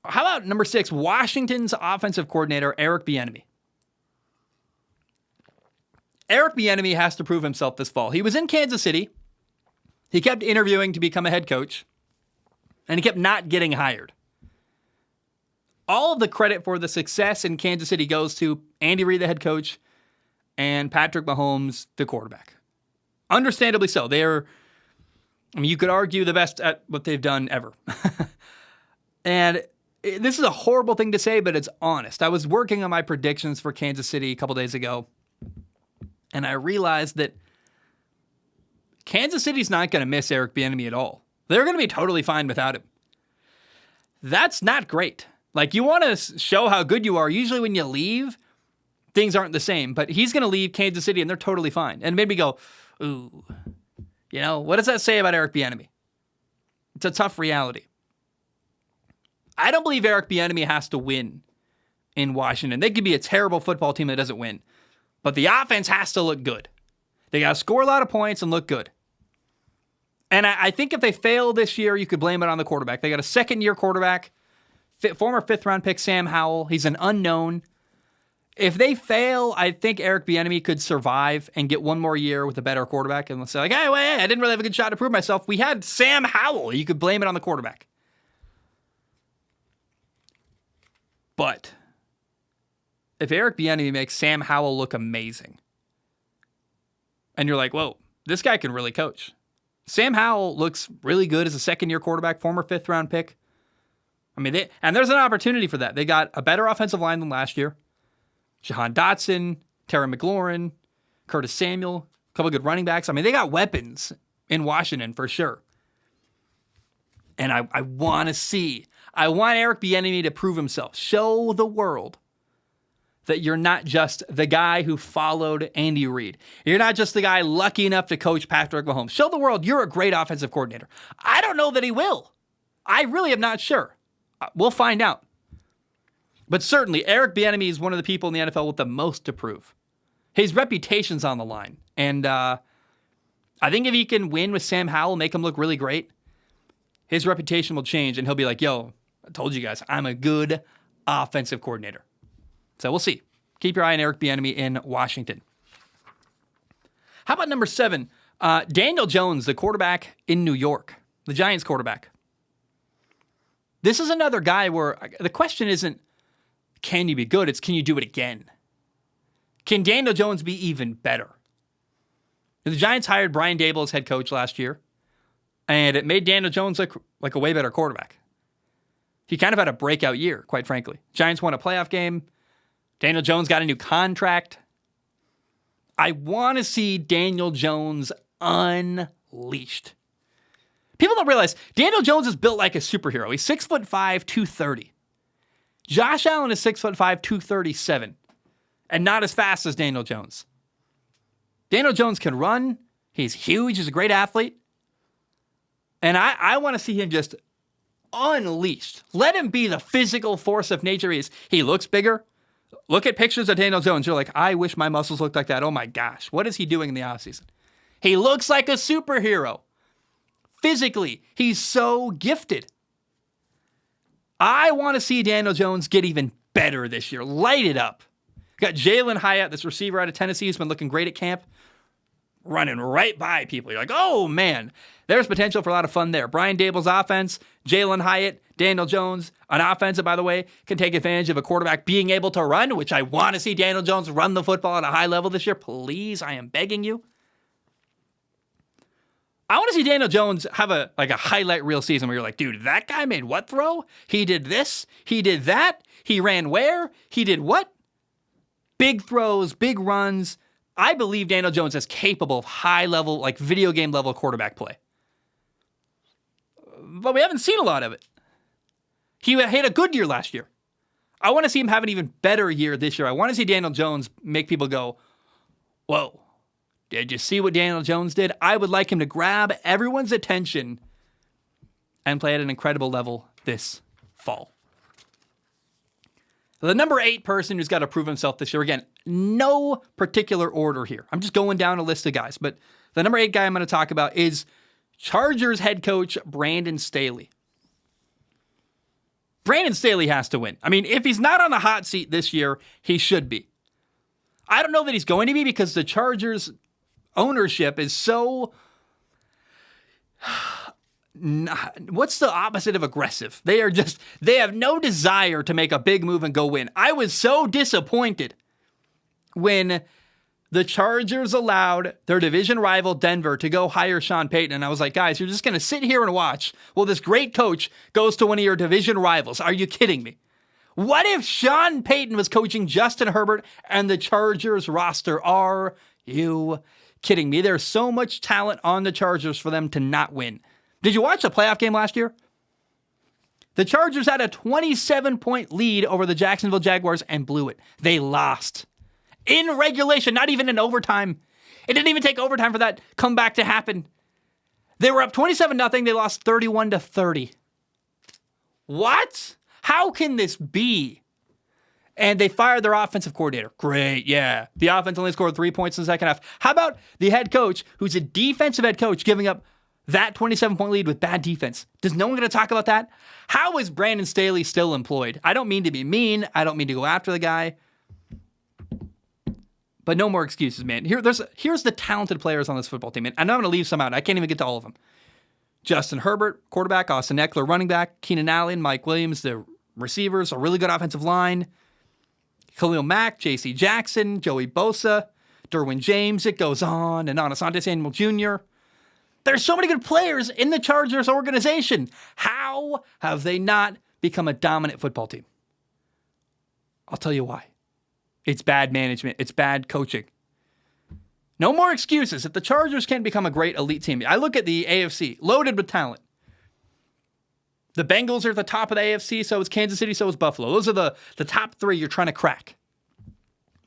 How about number 6, Washington's offensive coordinator, Eric Bieniemy. Eric Bieniemy has to prove himself this fall. He was in Kansas City. He kept interviewing to become a head coach, and he kept not getting hired. All of the credit for the success in Kansas City goes to Andy Reid, the head coach, and Patrick Mahomes, the quarterback. Understandably so. You could argue the best at what they've done ever. And this is a horrible thing to say, but it's honest. I was working on my predictions for Kansas City a couple days ago, and I realized that Kansas City's not going to miss Eric Bieniemy at all. They're going to be totally fine without him. That's not great. Like, you want to show how good you are. Usually when you leave, things aren't the same. But he's going to leave Kansas City, and they're totally fine. And it made me go, ooh. What does that say about Eric Bieniemy? It's a tough reality. I don't believe Eric Bieniemy has to win in Washington. They could be a terrible football team that doesn't win. But the offense has to look good. They got to score a lot of points and look good. And I think if they fail this year, you could blame it on the quarterback. They got a second-year quarterback, former fifth-round pick Sam Howell. He's an unknown. If they fail, I think Eric Bieniemy could survive and get one more year with a better quarterback. And let's say, like, hey, I didn't really have a good shot to prove myself. We had Sam Howell. You could blame it on the quarterback. But if Eric Bieniemy makes Sam Howell look amazing, and you're like, whoa, this guy can really coach. Sam Howell looks really good as a second-year quarterback, former fifth-round pick. And there's an opportunity for that. They got a better offensive line than last year. Jahan Dotson, Terry McLaurin, Curtis Samuel, a couple of good running backs. They got weapons in Washington for sure. And I want Eric Bieniemy to prove himself. Show the world that you're not just the guy who followed Andy Reid. You're not just the guy lucky enough to coach Patrick Mahomes. Show the world you're a great offensive coordinator. I don't know that he will. I really am not sure. We'll find out. But certainly, Eric Bieniemy is one of the people in the NFL with the most to prove. His reputation's on the line. And I think if he can win with Sam Howell, make him look really great, his reputation will change, and he'll be like, yo, I told you guys, I'm a good offensive coordinator. So we'll see. Keep your eye on Eric Bieniemy in Washington. How about number 7? Daniel Jones, the quarterback in New York, the Giants quarterback. This is another guy where the question isn't, can you be good? It's, can you do it again? Can Daniel Jones be even better? The Giants hired Brian Daboll as head coach last year, and it made Daniel Jones look like a way better quarterback. He kind of had a breakout year, quite frankly. Giants won a playoff game. Daniel Jones got a new contract. I want to see Daniel Jones unleashed. People don't realize Daniel Jones is built like a superhero. He's 6'5", 230. Josh Allen is 6'5", 237, and not as fast as Daniel Jones. Daniel Jones can run. He's huge. He's a great athlete. And I want to see him just unleashed. Let him be the physical force of nature he is. He looks bigger. Look at pictures of Daniel Jones. You're like, I wish my muscles looked like that. Oh my gosh. What is he doing in the offseason? He looks like a superhero. Physically, he's so gifted. I want to see Daniel Jones get even better this year. Light it up. Got Jalen Hyatt, this receiver out of Tennessee, who's been looking great at camp, running right by people. You're like, oh man, there's potential for a lot of fun there. Brian Daboll's offense, Jalen Hyatt, Daniel Jones, an offense that, by the way, can take advantage of a quarterback being able to run, which I want to see Daniel Jones run the football at a high level this year. Please, I am begging you. I want to see Daniel Jones have a highlight reel season where you're like, dude, that guy made what throw? He did this. He did that. He ran where? He did what? Big throws, big runs. I believe Daniel Jones is capable of high level, like video game level quarterback play. But we haven't seen a lot of it. He had a good year last year. I want to see him have an even better year this year. I want to see Daniel Jones make people go, whoa. Did you see what Daniel Jones did? I would like him to grab everyone's attention and play at an incredible level this fall. The number 8 person who's got to prove himself this year, again, no particular order here. I'm just going down a list of guys, but the number 8 guy I'm going to talk about is Chargers head coach Brandon Staley. Brandon Staley has to win. I mean, if he's not on the hot seat this year, he should be. I don't know that he's going to be because the Chargers ownership is so, what's the opposite of aggressive? They have no desire to make a big move and go win. I was so disappointed when the Chargers allowed their division rival Denver to go hire Sean Payton. And I was like, guys, you're just going to sit here and watch while this great coach goes to one of your division rivals. Are you kidding me? What if Sean Payton was coaching Justin Herbert and the Chargers roster? Are you kidding me? There's so much talent on the Chargers for them to not win. Did you watch the playoff game last year? The Chargers had a 27-point lead over the Jacksonville Jaguars and blew it. They lost. In regulation, not even in overtime. It didn't even take overtime for that comeback to happen. They were up 27-0. They lost 31-30. What? How can this be? And they fired their offensive coordinator. Great, yeah. The offense only scored 3 points in the second half. How about the head coach, who's a defensive head coach, giving up that 27-point lead with bad defense? Does no one going to talk about that? How is Brandon Staley still employed? I don't mean to be mean. I don't mean to go after the guy. But no more excuses, man. Here's the talented players on this football team. And I know I'm going to leave some out. I can't even get to all of them. Justin Herbert, quarterback. Austin Eckler, running back. Keenan Allen, Mike Williams, the receivers. A really good offensive line. Khalil Mack, J.C. Jackson, Joey Bosa, Derwin James. It goes on and on. Asante Samuel Jr. There's so many good players in the Chargers organization. How have they not become a dominant football team? I'll tell you why. It's bad management. It's bad coaching. No more excuses. If the Chargers can't become a great elite team, I look at the AFC, loaded with talent. The Bengals are at the top of the AFC, so is Kansas City, so is Buffalo. Those are the top 3 you're trying to crack.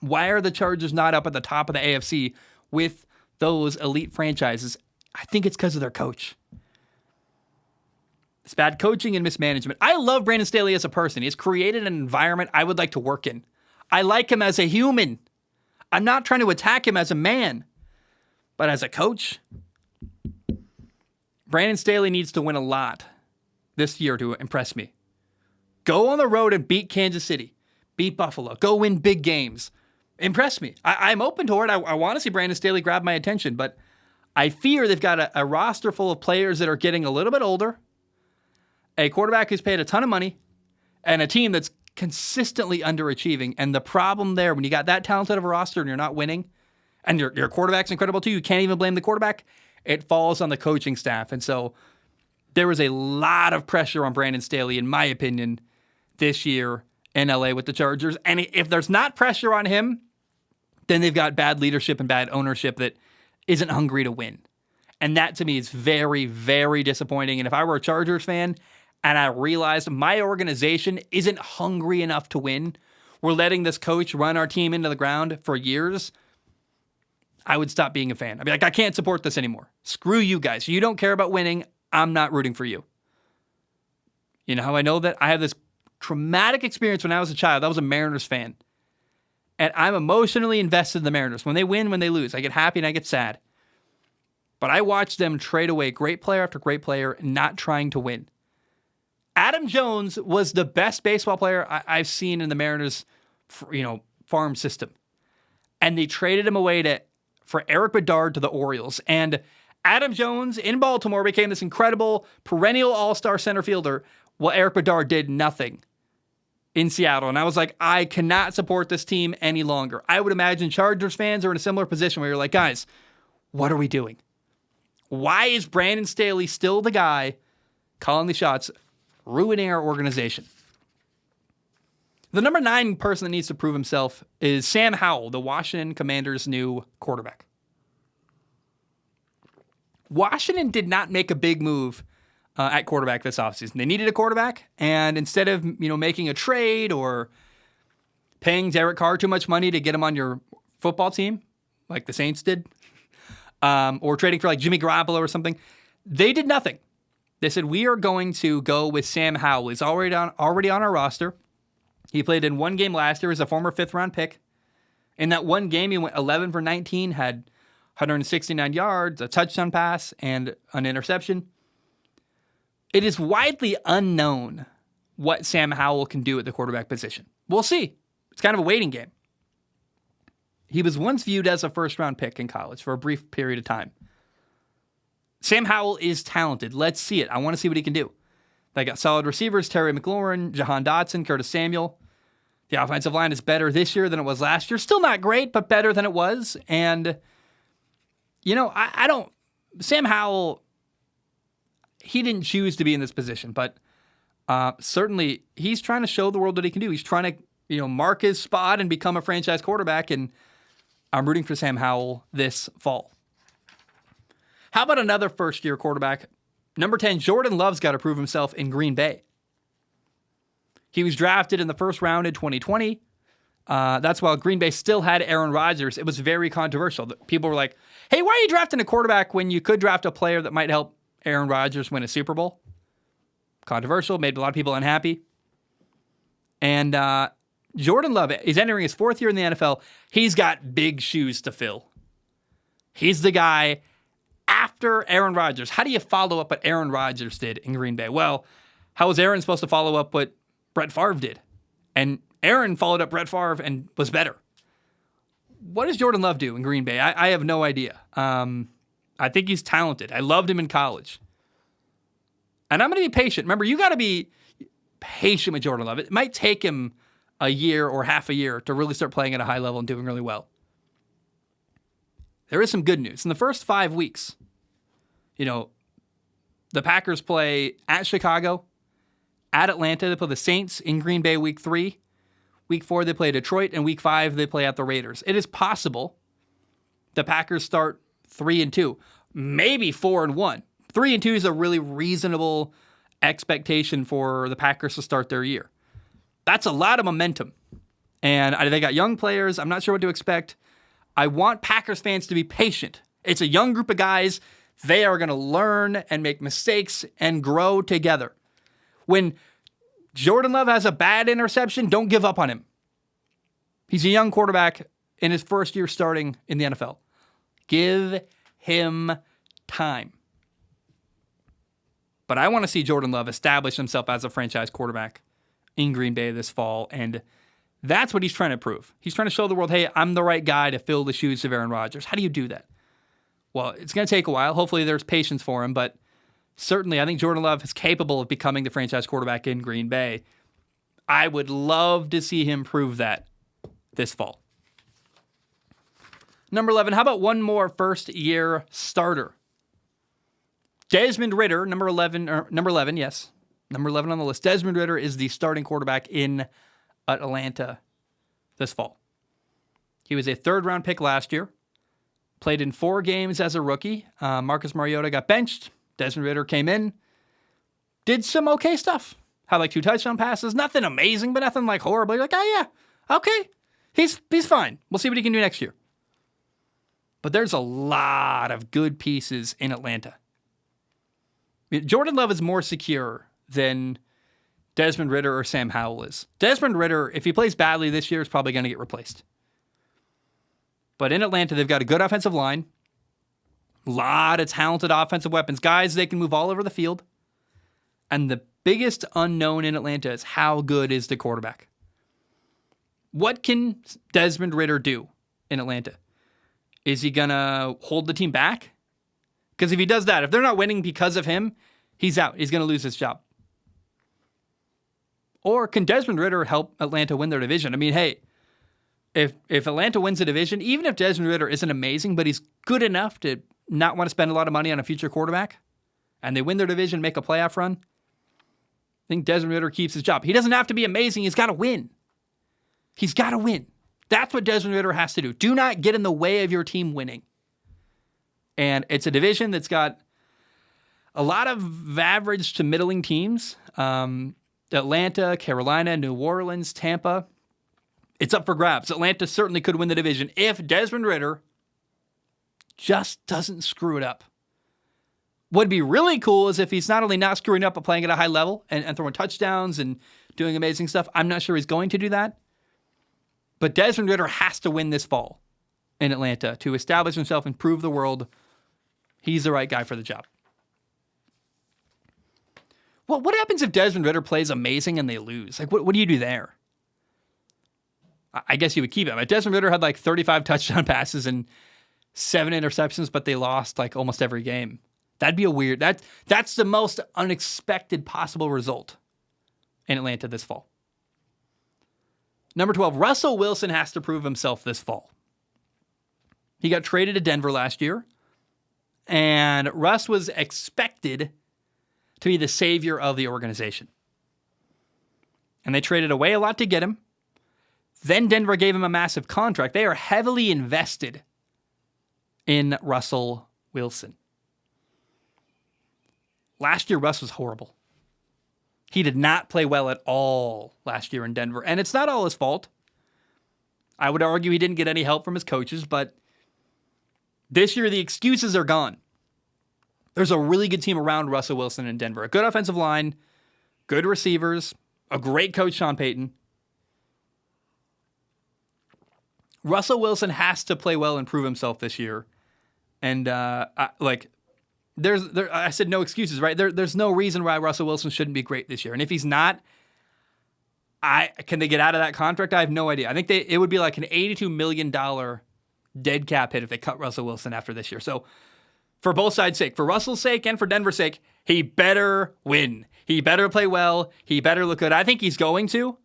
Why are the Chargers not up at the top of the AFC with those elite franchises? I think it's because of their coach. It's bad coaching and mismanagement. I love Brandon Staley as a person. He's created an environment I would like to work in. I like him as a human. I'm not trying to attack him as a man. But as a coach, Brandon Staley needs to win a lot this year to impress me. Go on the road and beat Kansas City. Beat Buffalo. Go win big games. Impress me. I'm open to it. I want to see Brandon Staley grab my attention, but I fear they've got a roster full of players that are getting a little bit older, a quarterback who's paid a ton of money, and a team that's consistently underachieving. And the problem there, when you got that talented of a roster and you're not winning, and your quarterback's incredible too, you can't even blame the quarterback, it falls on the coaching staff. And so there was a lot of pressure on Brandon Staley, in my opinion, this year in LA with the Chargers. And if there's not pressure on him, then they've got bad leadership and bad ownership that isn't hungry to win. And that to me is very, very disappointing. And if I were a Chargers fan and I realized my organization isn't hungry enough to win, we're letting this coach run our team into the ground for years, I would stop being a fan. I'd be like, I can't support this anymore. Screw you guys. You don't care about winning. I'm not rooting for you. You know how I know that? I have this traumatic experience when I was a child. I was a Mariners fan. And I'm emotionally invested in the Mariners. When they win, when they lose, I get happy and I get sad. But I watched them trade away great player after great player, not trying to win. Adam Jones was the best baseball player I've seen in the Mariners, farm system. And they traded him away for Eric Bedard to the Orioles. And Adam Jones in Baltimore became this incredible perennial all-star center fielder, while Eric Bedard did nothing in Seattle. And I was like, I cannot support this team any longer. I would imagine Chargers fans are in a similar position where you're like, guys, what are we doing? Why is Brandon Staley still the guy calling the shots, ruining our organization? The number 9 person that needs to prove himself is Sam Howell, the Washington Commanders' new quarterback. Washington did not make a big move at quarterback this offseason. They needed a quarterback, and instead of making a trade or paying Derek Carr too much money to get him on your football team, like the Saints did, or trading for like Jimmy Garoppolo or something, they did nothing. They said, we are going to go with Sam Howell. He's already on our roster. He played in one game last year as a former 5th-round pick. In that one game, he went 11 for 19, had 169 yards, a touchdown pass, and an interception. It is widely unknown what Sam Howell can do at the quarterback position. We'll see. It's kind of a waiting game. He was once viewed as a first-round pick in college for a brief period of time. Sam Howell is talented. Let's see it. I want to see what he can do. They got solid receivers, Terry McLaurin, Jahan Dotson, Curtis Samuel. The offensive line is better this year than it was last year. Still not great, but better than it was. And, Sam Howell, he didn't choose to be in this position, but certainly he's trying to show the world what he can do. He's trying to, mark his spot and become a franchise quarterback, and I'm rooting for Sam Howell this fall. How about another first-year quarterback? Number 10, Jordan Love's got to prove himself in Green Bay. He was drafted in the first round in 2020. That's while Green Bay still had Aaron Rodgers. It was very controversial. People were like, hey, why are you drafting a quarterback when you could draft a player that might help Aaron Rodgers win a Super Bowl? Controversial, made a lot of people unhappy. And Jordan Love is entering his 4th year in the NFL. He's got big shoes to fill. He's the guy after Aaron Rodgers. How do you follow up what Aaron Rodgers did in Green Bay? Well, how was Aaron supposed to follow up what Brett Favre did? And Aaron followed up Brett Favre and was better. What does Jordan Love do in Green Bay? I have no idea. I think he's talented. I loved him in college. And I'm going to be patient. Remember, you got to be patient with Jordan Love. It might take him a year or half a year to really start playing at a high level and doing really well. There is some good news. In the first 5 weeks, the Packers play at Chicago, at Atlanta. They play the Saints in Green Bay week 3. Week 4, they play Detroit. And week 5, they play at the Raiders. It is possible the Packers start 3-2, maybe 4-1. 3-2 is a really reasonable expectation for the Packers to start their year. That's a lot of momentum. And they got young players. I'm not sure what to expect. I want Packers fans to be patient. It's a young group of guys. They are going to learn and make mistakes and grow together. When Jordan Love has a bad interception, don't give up on him. He's a young quarterback in his first year starting in the NFL. Give him time. But I want to see Jordan Love establish himself as a franchise quarterback in Green Bay this fall, and that's what he's trying to prove. He's trying to show the world, hey, I'm the right guy to fill the shoes of Aaron Rodgers. How do you do that? Well, it's going to take a while. Hopefully there's patience for him, but certainly I think Jordan Love is capable of becoming the franchise quarterback in Green Bay. I would love to see him prove that this fall. Number 11, how about one more first-year starter? Desmond Ridder, number 11, yes. Number 11 on the list. Desmond Ridder is the starting quarterback in Atlanta this fall. He was a third-round pick last year. Played in 4 games as a rookie. Marcus Mariota got benched. Desmond Ridder came in. Did some okay stuff. Had like 2 touchdown passes. Nothing amazing, but nothing like horrible. You're like, oh yeah, okay. He's fine. We'll see what he can do next year. But there's a lot of good pieces in Atlanta. Jordan Love is more secure than Desmond Ridder or Sam Howell is. Desmond Ridder, if he plays badly this year, is probably going to get replaced. But in Atlanta, they've got a good offensive line, a lot of talented offensive weapons, guys they can move all over the field. And the biggest unknown in Atlanta is how good is the quarterback. What can Desmond Ridder do in Atlanta? Is he going to hold the team back? Because if he does that, if they're not winning because of him, he's out. He's going to lose his job. Or can Desmond Ridder help Atlanta win their division? I mean, hey, if Atlanta wins the division, even if Desmond Ridder isn't amazing, but he's good enough to not want to spend a lot of money on a future quarterback, and they win their division, make a playoff run, I think Desmond Ridder keeps his job. He doesn't have to be amazing. He's got to win. He's got to win. That's what Desmond Ridder has to do. Do not get in the way of your team winning. And it's a division that's got a lot of average to middling teams. Atlanta, Carolina, New Orleans, Tampa. It's up for grabs. Atlanta certainly could win the division if Desmond Ridder just doesn't screw it up. What'd be really cool is if he's not only not screwing up, but playing at a high level and throwing touchdowns and doing amazing stuff. I'm not sure he's going to do that. But Desmond Ridder has to win this fall in Atlanta to establish himself and prove the world he's the right guy for the job. Well, what happens if Desmond Ridder plays amazing and they lose? Like, what do you do there? I guess you would keep him. Desmond Ridder had like 35 touchdown passes and 7 interceptions, but they lost like almost every game. That'd be a weird... That's the most unexpected possible result in Atlanta this fall. Number 12, Russell Wilson has to prove himself this fall. He got traded to Denver last year, and Russ was expected to be the savior of the organization. And they traded away a lot to get him. Then Denver gave him a massive contract. They are heavily invested in Russell Wilson. Last year, Russ was horrible. He did not play well at all last year in Denver. And it's not all his fault. I would argue he didn't get any help from his coaches, but this year the excuses are gone. There's a really good team around Russell Wilson in Denver. A good offensive line, good receivers, a great coach, Sean Payton. Russell Wilson has to play well and prove himself this year. And I said no excuses, right? There's no reason why Russell Wilson shouldn't be great this year. And if he's not, can they get out of that contract? I have no idea. I think it would be like an $82 million dead cap hit if they cut Russell Wilson after this year. So for both sides' sake, for Russell's sake and for Denver's sake, he better win. He better play well. He better look good. I think he's going to.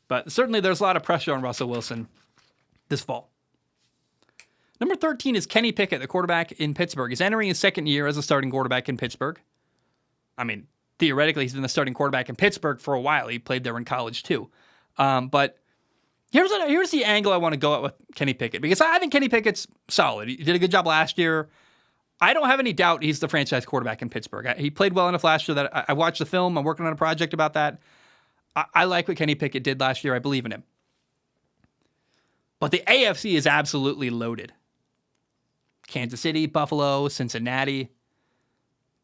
But certainly there's a lot of pressure on Russell Wilson this fall. Number 13 is Kenny Pickett, the quarterback in Pittsburgh. He's entering his second year as a starting quarterback in Pittsburgh. I mean, theoretically, he's been the starting quarterback in Pittsburgh for a while. He played there in college, too. But here's the angle I want to go at with Kenny Pickett, because I think Kenny Pickett's solid. He did a good job last year. I don't have any doubt he's the franchise quarterback in Pittsburgh. He played well enough last year that I watched the film. I'm working on a project about that. I like what Kenny Pickett did last year. I believe in him. But the AFC is absolutely loaded. Kansas City, Buffalo, Cincinnati.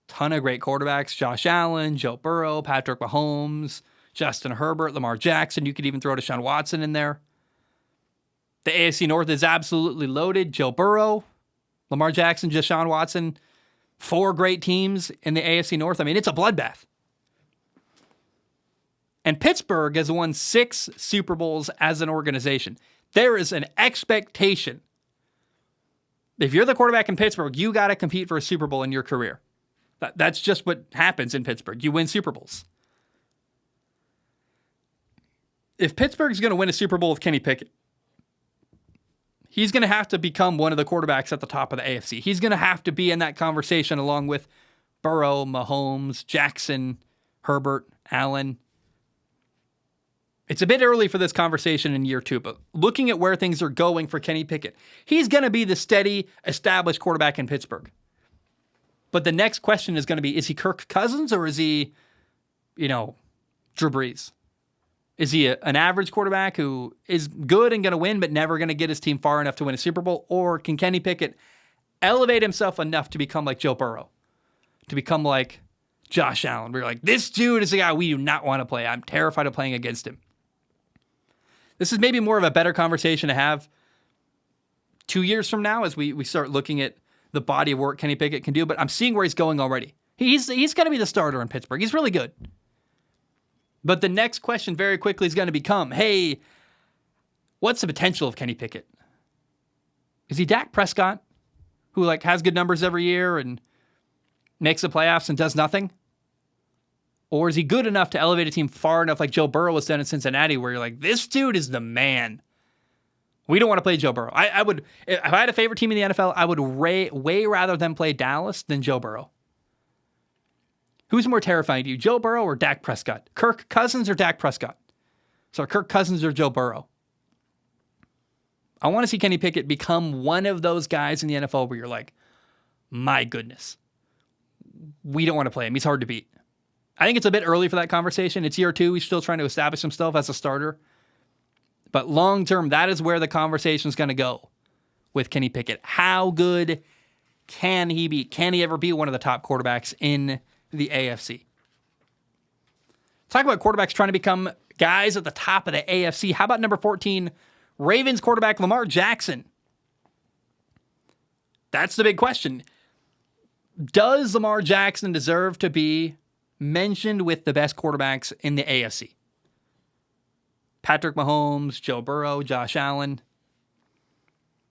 Ton of great quarterbacks. Josh Allen, Joe Burrow, Patrick Mahomes, Justin Herbert, Lamar Jackson. You could even throw Deshaun Watson in there. The AFC North is absolutely loaded. Joe Burrow, Lamar Jackson, Deshaun Watson. 4 great teams in the AFC North. I mean, it's a bloodbath. And Pittsburgh has won 6 Super Bowls as an organization. There is an expectation. If you're the quarterback in Pittsburgh, you got to compete for a Super Bowl in your career. That's just what happens in Pittsburgh. You win Super Bowls. If Pittsburgh's going to win a Super Bowl with Kenny Pickett, he's going to have to become one of the quarterbacks at the top of the AFC. He's going to have to be in that conversation along with Burrow, Mahomes, Jackson, Herbert, Allen. It's a bit early for this conversation in year 2, but looking at where things are going for Kenny Pickett, he's going to be the steady, established quarterback in Pittsburgh. But the next question is going to be, is he Kirk Cousins or is he, Drew Brees? Is he an average quarterback who is good and going to win but never going to get his team far enough to win a Super Bowl? Or can Kenny Pickett elevate himself enough to become like Joe Burrow, to become like Josh Allen? We're like, this dude is a guy we do not want to play. I'm terrified of playing against him. This is maybe more of a better conversation to have 2 years from now as we start looking at the body of work Kenny Pickett can do, but I'm seeing where he's going already. He's going to be the starter in Pittsburgh. He's really good. But the next question very quickly is going to become, hey, what's the potential of Kenny Pickett? Is he Dak Prescott, who has good numbers every year and makes the playoffs and does nothing? Or is he good enough to elevate a team far enough like Joe Burrow was done in Cincinnati where you're like, this dude is the man. We don't want to play Joe Burrow. I would, if I had a favorite team in the NFL, I would way rather than play Dallas than Joe Burrow. Who's more terrifying to you, Joe Burrow or Dak Prescott? Kirk Cousins or Dak Prescott? So Kirk Cousins or Joe Burrow? I want to see Kenny Pickett become one of those guys in the NFL where you're like, my goodness, we don't want to play him. He's hard to beat. I think it's a bit early for that conversation. It's year 2. He's still trying to establish himself as a starter. But long term, that is where the conversation is going to go with Kenny Pickett. How good can he be? Can he ever be one of the top quarterbacks in the AFC? Talk about quarterbacks trying to become guys at the top of the AFC. How about number 14, Ravens quarterback Lamar Jackson? That's the big question. Does Lamar Jackson deserve to be mentioned with the best quarterbacks in the AFC? Patrick Mahomes, Joe Burrow, Josh Allen.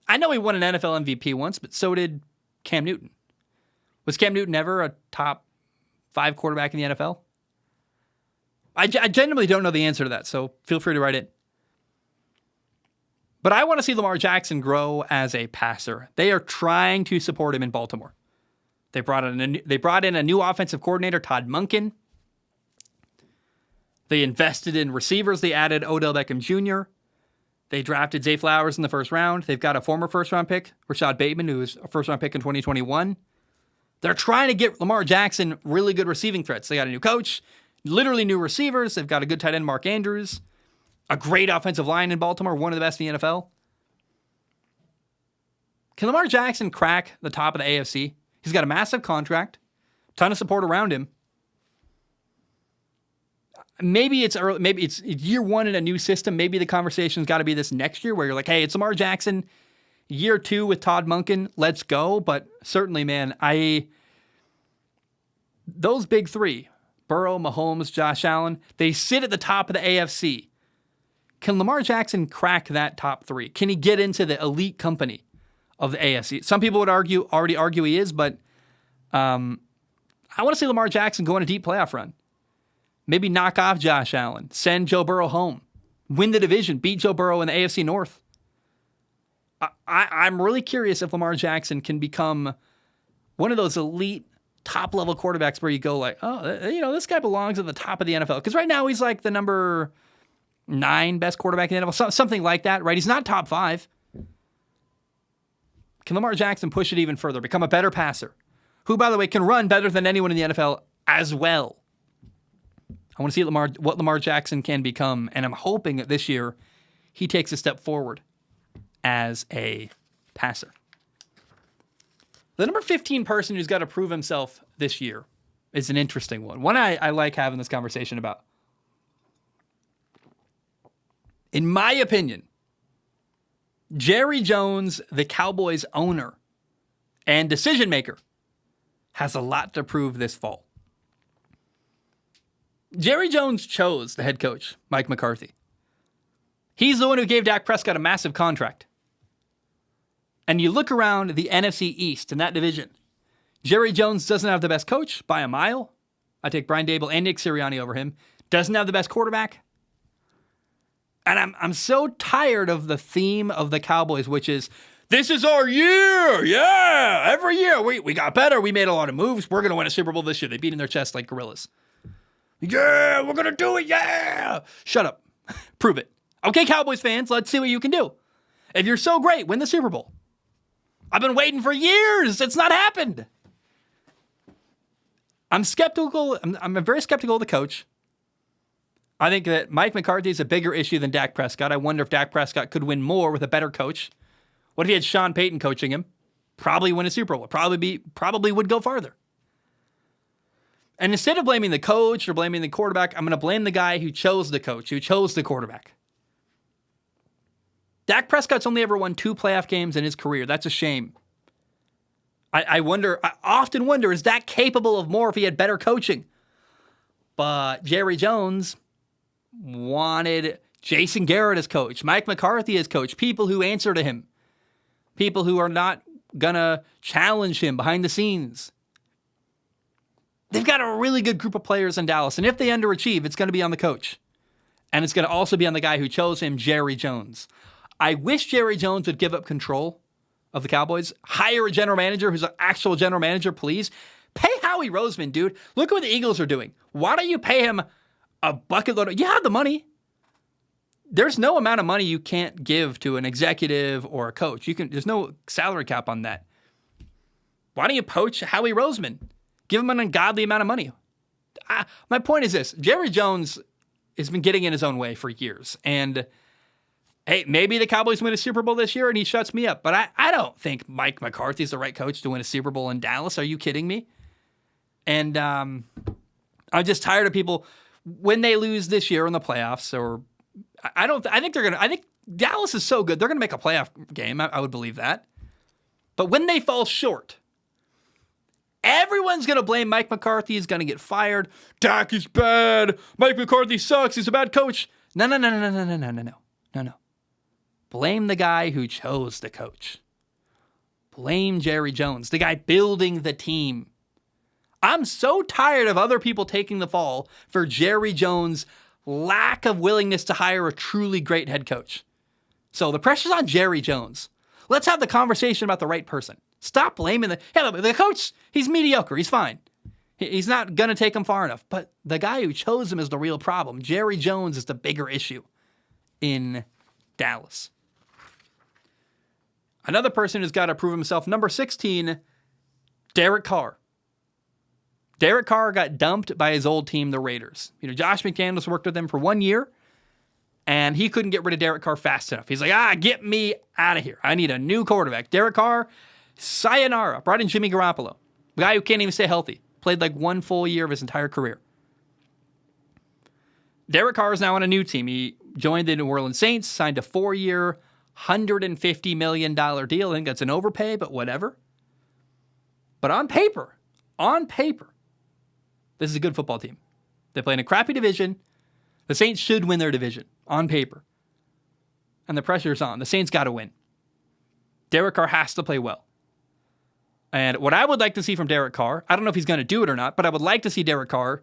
I know he won an NFL MVP once, but so did Cam Newton. Was Cam Newton ever a top 5 quarterback in the NFL? I genuinely don't know the answer to that, so feel free to write it. But I want to see Lamar Jackson grow as a passer. They are trying to support him in Baltimore. They brought in a new offensive coordinator, Todd Monken. They invested in receivers. They added Odell Beckham Jr. They drafted Zay Flowers in the first round. They've got a former first-round pick, Rashad Bateman, who was a first-round pick in 2021. They're trying to get Lamar Jackson really good receiving threats. They got a new coach, literally new receivers. They've got a good tight end, Mark Andrews, a great offensive line in Baltimore, one of the best in the NFL. Can Lamar Jackson crack the top of the AFC? He's got a massive contract, ton of support around him. Maybe it's early, maybe it's year 1 in a new system. Maybe the conversation's got to be this next year where you're like, hey, it's Lamar Jackson. Year 2 with Todd Monken, let's go. But certainly, man, those big 3, Burrow, Mahomes, Josh Allen, they sit at the top of the AFC. Can Lamar Jackson crack that top 3? Can he get into the elite company of the AFC? Some people would already argue he is, but I want to see Lamar Jackson go on a deep playoff run. Maybe knock off Josh Allen, send Joe Burrow home, win the division, beat Joe Burrow in the AFC North. I'm really curious if Lamar Jackson can become one of those elite top-level quarterbacks where you go like, oh, this guy belongs at the top of the NFL. Because right now he's like the number 9 best quarterback in the NFL, something like that, right? He's not top 5. Can Lamar Jackson push it even further, become a better passer, who, by the way, can run better than anyone in the NFL as well? I want to see what Lamar Jackson can become, and I'm hoping that this year he takes a step forward as a passer. The number 15 person who's got to prove himself this year is an interesting one. One I like having this conversation about. In my opinion, Jerry Jones, the Cowboys owner and decision maker, has a lot to prove this fall. Jerry Jones chose the head coach, Mike McCarthy. He's the one who gave Dak Prescott a massive contract. And you look around the NFC East in that division, Jerry Jones doesn't have the best coach by a mile. I take Brian Daboll and Nick Sirianni over him. Doesn't have the best quarterback. And I'm so tired of the theme of the Cowboys, which is, this is our year. Yeah, every year we got better. We made a lot of moves. We're going to win a Super Bowl this year. They beat in their chest like gorillas. Yeah, we're going to do it. Yeah. Shut up. Prove it. Okay, Cowboys fans, let's see what you can do. If you're so great, win the Super Bowl. I've been waiting for years. It's not happened. I'm skeptical. I'm very skeptical of the coach. I think that Mike McCarthy is a bigger issue than Dak Prescott. I wonder if Dak Prescott could win more with a better coach. What if he had Sean Payton coaching him? Probably win a Super Bowl. Probably would go farther. And instead of blaming the coach or blaming the quarterback, I'm going to blame the guy who chose the coach, who chose the quarterback. Dak Prescott's only ever won 2 playoff games in his career. That's a shame. I often wonder, is Dak capable of more if he had better coaching? But Jerry Jones wanted Jason Garrett as coach, Mike McCarthy as coach, people who answer to him, people who are not going to challenge him behind the scenes. They've got a really good group of players in Dallas, and if they underachieve, it's going to be on the coach. And it's going to also be on the guy who chose him, Jerry Jones. I wish Jerry Jones would give up control of the Cowboys, hire a general manager who's an actual general manager, please. Pay Howie Roseman, dude. Look at what the Eagles are doing. Why don't you pay him a bucket load? You have the money. There's no amount of money you can't give to an executive or a coach. There's no salary cap on that. Why don't you poach Howie Roseman? Give him an ungodly amount of money. My point is this. Jerry Jones has been getting in his own way for years. And hey, maybe the Cowboys win a Super Bowl this year and he shuts me up. But I don't think Mike McCarthy's the right coach to win a Super Bowl in Dallas. Are you kidding me? And I'm just tired of people when they lose this year in the playoffs. Or I think Dallas is so good they're gonna make a playoff game. I would believe that. But when they fall short, everyone's gonna blame Mike McCarthy. He's gonna get fired. Dak is bad. Mike McCarthy sucks. He's a bad coach. No. Blame the guy who chose the coach. Blame Jerry Jones, the guy building the team. I'm so tired of other people taking the fall for Jerry Jones' lack of willingness to hire a truly great head coach. So the pressure's on Jerry Jones. Let's have the conversation about the right person. Stop blaming the coach. He's mediocre. He's fine. He's not going to take him far enough. But the guy who chose him is the real problem. Jerry Jones is the bigger issue in Dallas. Another person who's got to prove himself, number 16, Derek Carr. Derek Carr got dumped by his old team, the Raiders. Josh McDaniels worked with them for 1 year, and he couldn't get rid of Derek Carr fast enough. He's like, get me out of here. I need a new quarterback. Derek Carr, sayonara. Brought in Jimmy Garoppolo, the guy who can't even stay healthy. Played like 1 full year of his entire career. Derek Carr is now on a new team. He joined the New Orleans Saints, signed a 4-year, $150 million deal. I think that's an overpay, but whatever. But on paper, this is a good football team. They play in a crappy division. The Saints should win their division on paper. And the pressure's on. The Saints got to win. Derek Carr has to play well. And what I would like to see from Derek Carr, I don't know if he's going to do it or not, but I would like to see Derek Carr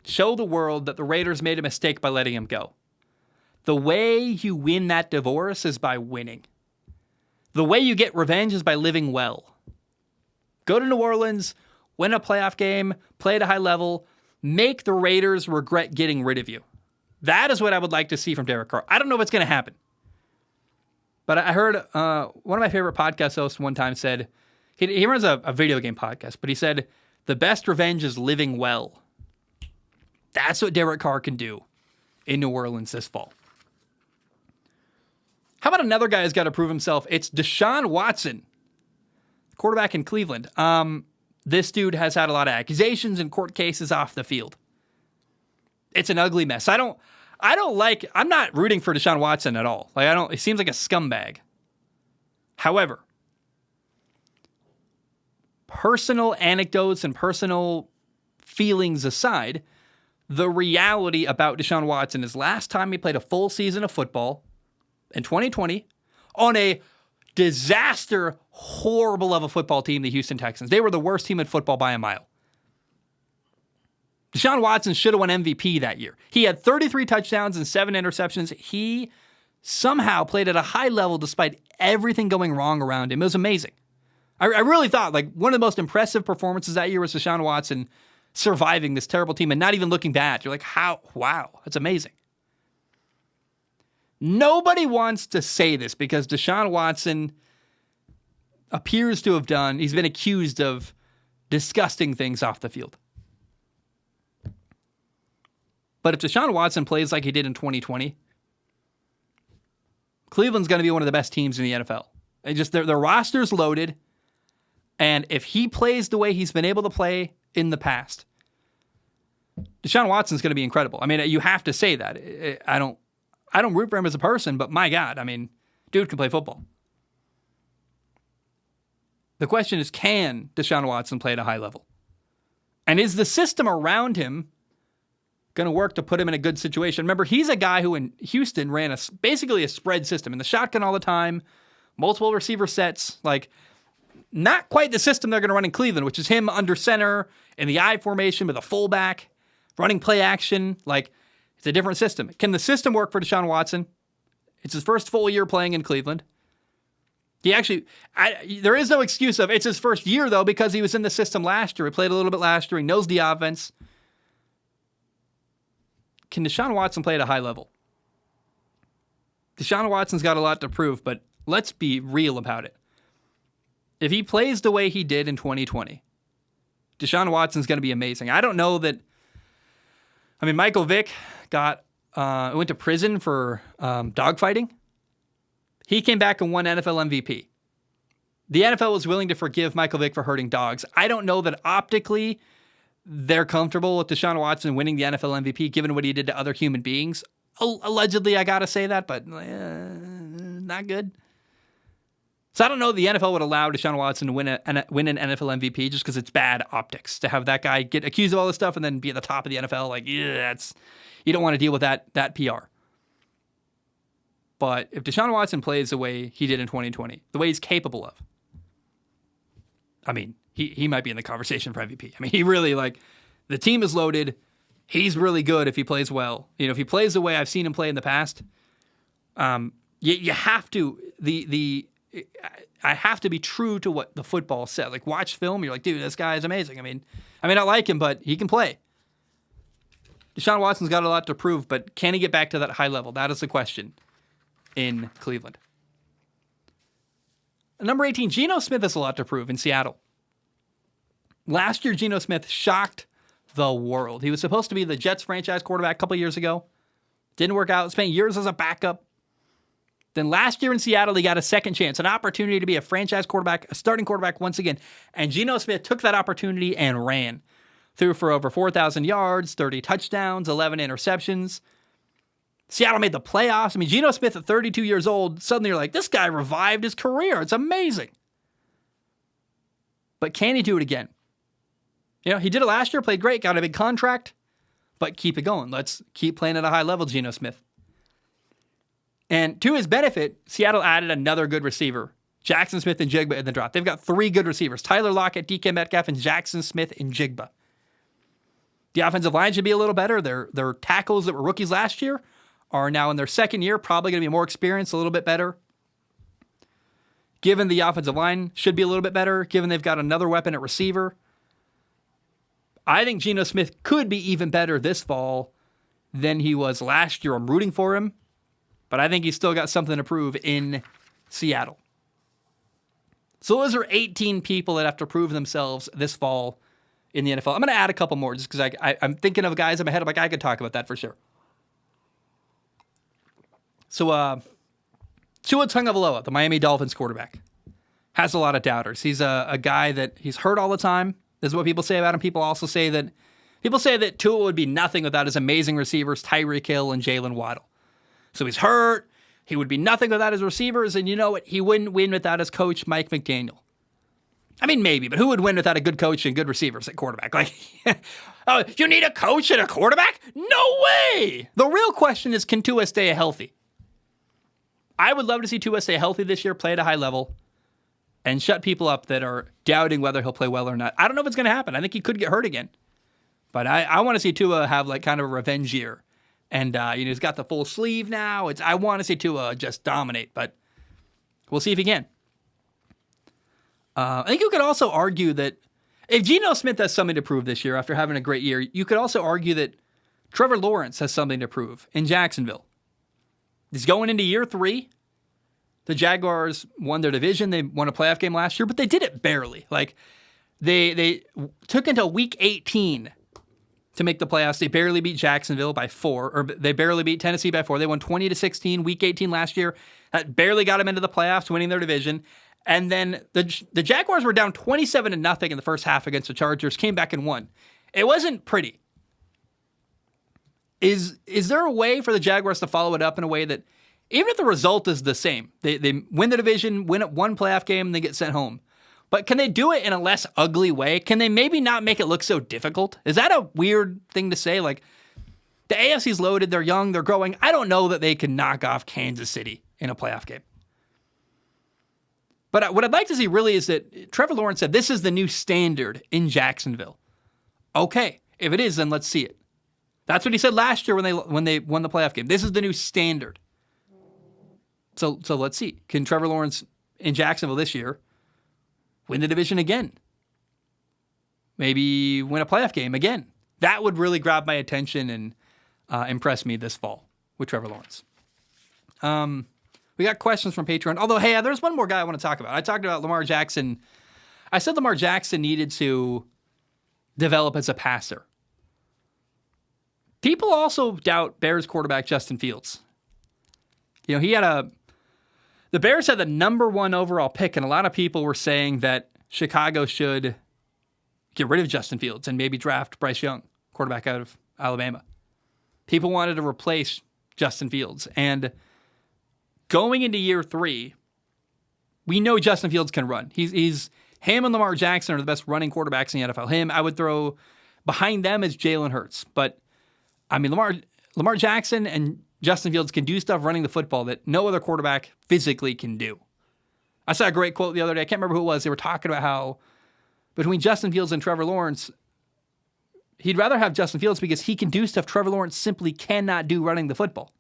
show the world that the Raiders made a mistake by letting him go. The way you win that divorce is by winning. The way you get revenge is by living well. Go to New Orleans, win a playoff game, play at a high level, make the Raiders regret getting rid of you. That is what I would like to see from Derek Carr. I don't know if it's going to happen. But I heard one of my favorite podcast hosts one time said, he runs a video game podcast, but he said, the best revenge is living well. That's what Derek Carr can do in New Orleans this fall. How about another guy who's got to prove himself? It's Deshaun Watson, quarterback in Cleveland. This dude has had a lot of accusations and court cases off the field. It's an ugly mess. I'm not rooting for Deshaun Watson at all. It seems like a scumbag. However, personal anecdotes and personal feelings aside, the reality about Deshaun Watson is last time he played a full season of football in 2020 on a disaster, horrible of a football team, the Houston Texans. They were the worst team in football by a mile. Deshaun Watson should have won MVP that year. He had 33 touchdowns and 7 interceptions. He somehow played at a high level despite everything going wrong around him. It was amazing. I really thought one of the most impressive performances that year was Deshaun Watson surviving this terrible team and not even looking bad. You're like, how? Wow, that's amazing. Nobody wants to say this because Deshaun Watson appears to have he's been accused of disgusting things off the field. But if Deshaun Watson plays like he did in 2020, Cleveland's going to be one of the best teams in the NFL. Their roster's loaded. And if he plays the way he's been able to play in the past, Deshaun Watson's going to be incredible. I mean, you have to say that. I don't root for him as a person, but my God, I mean, dude can play football. The question is, can Deshaun Watson play at a high level? And is the system around him going to work to put him in a good situation? Remember, he's a guy who in Houston ran basically a spread system in the shotgun all the time, multiple receiver sets, not quite the system they're going to run in Cleveland, which is him under center in the I formation with a fullback, running play action. It's a different system. Can the system work for Deshaun Watson? It's his first full year playing in Cleveland. There is no excuse of it's his first year, though, because he was in the system last year. He played a little bit last year. He knows the offense. Can Deshaun Watson play at a high level? Deshaun Watson's got a lot to prove, but let's be real about it. If he plays the way he did in 2020, Deshaun Watson's going to be amazing. I don't know that. I mean, Michael Vick went to prison for dogfighting. He came back and won NFL MVP. The NFL was willing to forgive Michael Vick for hurting dogs. I don't know that optically they're comfortable with Deshaun Watson winning the NFL MVP, given what he did to other human beings. Allegedly, I got to say that, but not good. So I don't know the NFL would allow Deshaun Watson to win an NFL MVP just because it's bad optics to have that guy get accused of all this stuff and then be at the top of the NFL. You don't want to deal with that PR. But if Deshaun Watson plays the way he did in 2020, the way he's capable of, I mean, he might be in the conversation for MVP. I mean, he really, the team is loaded. He's really good if he plays well. If he plays the way I've seen him play in the past, you have to, I have to be true to what the football said. Watch film, you're like, dude, this guy is amazing. I mean, I may not like him, but he can play. Deshaun Watson's got a lot to prove, but can he get back to that high level? That is the question in Cleveland. Number 18, Geno Smith has a lot to prove in Seattle. Last year, Geno Smith shocked the world. He was supposed to be the Jets franchise quarterback a couple years ago. Didn't work out. Spent years as a backup. Then last year in Seattle, he got a second chance, an opportunity to be a franchise quarterback, a starting quarterback once again. And Geno Smith took that opportunity and ran. Threw for over 4,000 yards, 30 touchdowns, 11 interceptions. Seattle made the playoffs. I mean, Geno Smith at 32 years old, suddenly you're like, this guy revived his career. It's amazing. But can he do it again? He did it last year, played great, got a big contract, but keep it going. Let's keep playing at a high level, Geno Smith. And to his benefit, Seattle added another good receiver, Jackson Smith and Jigba in the draft. They've got 3 good receivers, Tyler Lockett, DK Metcalf, and Jackson Smith and Jigba. The offensive line should be a little better. Their tackles that were rookies last year are now in their second year, probably going to be more experienced, a little bit better. Given the offensive line should be a little bit better, given they've got another weapon at receiver. I think Geno Smith could be even better this fall than he was last year. I'm rooting for him, but I think he's still got something to prove in Seattle. So those are 18 people that have to prove themselves this fall in the NFL. I'm going to add a couple more just because I'm thinking of guys in my head. I'm like, I could talk about that for sure. So Tua Tagovailoa, the Miami Dolphins quarterback, has a lot of doubters. He's a guy that he's hurt all the time. This is what people say about him. People say that Tua would be nothing without his amazing receivers, Tyreek Hill and Jalen Waddle. So he's hurt. He would be nothing without his receivers, and you know what? He wouldn't win without his coach, Mike McDaniel. I mean, maybe, but who would win without a good coach and good receivers at quarterback? Like, oh, you need a coach and a quarterback? No way! The real question is, can Tua stay healthy? I would love to see Tua stay healthy this year, play at a high level, and shut people up that are doubting whether he'll play well or not. I don't know if it's going to happen. I think he could get hurt again. But I want to see Tua have like kind of a revenge year. And, he's got the full sleeve now. I want to see Tua just dominate, but we'll see if he can. I think you could also argue that if Geno Smith has something to prove this year after having a great year, you could also argue that Trevor Lawrence has something to prove in Jacksonville. He's going into year 3. The Jaguars won their division. They won a playoff game last year, but they did it barely. Like, they took until week 18 to make the playoffs. They barely beat Jacksonville by 4, or they barely beat Tennessee by 4. They won 20-16, week 18 last year. That barely got them into the playoffs, winning their division. And then the Jaguars were down 27-0 in the first half against the Chargers, came back and won. It wasn't pretty. Is there a way for the Jaguars to follow it up in a way that, even if the result is the same, they win the division, win one playoff game, and they get sent home, but can they do it in a less ugly way? Can they maybe not make it look so difficult? Is that a weird thing to say? Like, the AFC's loaded, they're young, they're growing. I don't know that they can knock off Kansas City in a playoff game. But what I'd like to see really is that Trevor Lawrence said, this is the new standard in Jacksonville. Okay, if it is, then let's see it. That's what he said last year when they won the playoff game. This is the new standard. So let's see. Can Trevor Lawrence in Jacksonville this year win the division again? Maybe win a playoff game again. That would really grab my attention and impress me this fall with Trevor Lawrence. We got questions from Patreon. Although, hey, there's one more guy I want to talk about. I talked about Lamar Jackson. I said Lamar Jackson needed to develop as a passer. People also doubt Bears quarterback Justin Fields. You know, the Bears had the number 1 overall pick, and a lot of people were saying that Chicago should get rid of Justin Fields and maybe draft Bryce Young, quarterback out of Alabama. People wanted to replace Justin Fields. And going into year 3, we know Justin Fields can run. Him and Lamar Jackson are the best running quarterbacks in the NFL. I would throw behind them is Jalen Hurts. But, I mean, Lamar Jackson and Justin Fields can do stuff running the football that no other quarterback physically can do. I saw a great quote the other day. I can't remember who it was. They were talking about how between Justin Fields and Trevor Lawrence, he'd rather have Justin Fields because he can do stuff Trevor Lawrence simply cannot do running the football.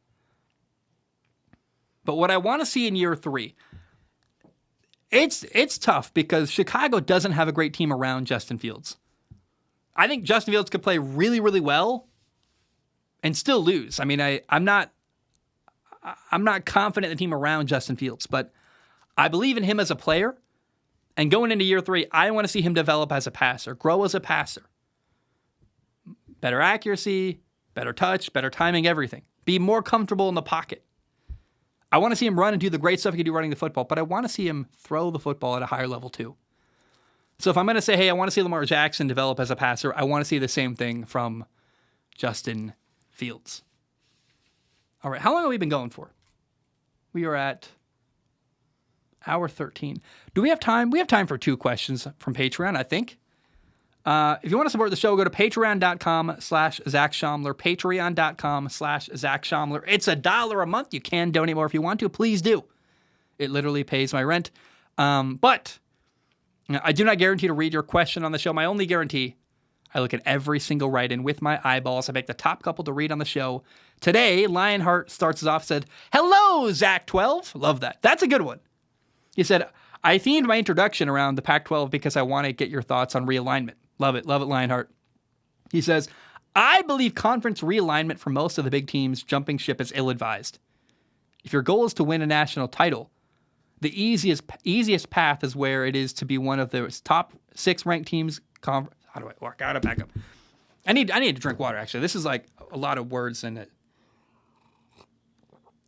But what I want to see in year 3, it's tough because Chicago doesn't have a great team around Justin Fields. I think Justin Fields could play really, really well and still lose. I mean, I'm not confident in the team around Justin Fields, but I believe in him as a player. And going into year 3, I want to see him develop as a passer, grow as a passer. Better accuracy, better touch, better timing, everything. Be more comfortable in the pocket. I want to see him run and do the great stuff he can do running the football, but I want to see him throw the football at a higher level too. So if I'm going to say, hey, I want to see Lamar Jackson develop as a passer, I want to see the same thing from Justin Fields. All right, how long have we been going for? We are at hour 13. Do we have time? We have time for 2 questions from Patreon, I think. If you want to support the show, go to patreon.com/Zach Schaumler, patreon.com/Zach Schaumler. It's $1 a month. You can donate more if you want to. Please do. It literally pays my rent. But I do not guarantee to read your question on the show. My only guarantee, I look at every single write-in with my eyeballs. I pick the top couple to read on the show. Today, Lionheart starts us off, said, "Hello, Zach12." Love that. That's a good one. He said, "I themed my introduction around the Pac-12 because I want to get your thoughts on realignment." Love it, Lionheart. He says, "I believe conference realignment for most of the big teams jumping ship is ill-advised. If your goal is to win a national title, the easiest path is where it is to be one of the top 6 ranked teams. How do I walk out of back up? I need to drink water, actually. This is like a lot of words in it.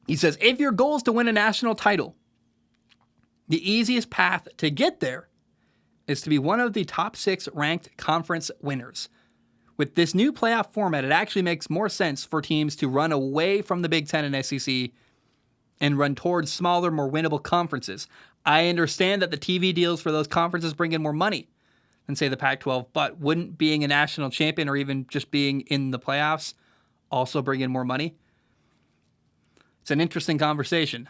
He says, if your goal is to win a national title, The easiest path to get there is to be one of the top 6 ranked conference winners. With this new playoff format, it actually makes more sense for teams to run away from the Big Ten and SEC and run towards smaller, more winnable conferences. I understand that the TV deals for those conferences bring in more money than, say, the Pac-12, but wouldn't being a national champion or even just being in the playoffs also bring in more money? It's an interesting conversation.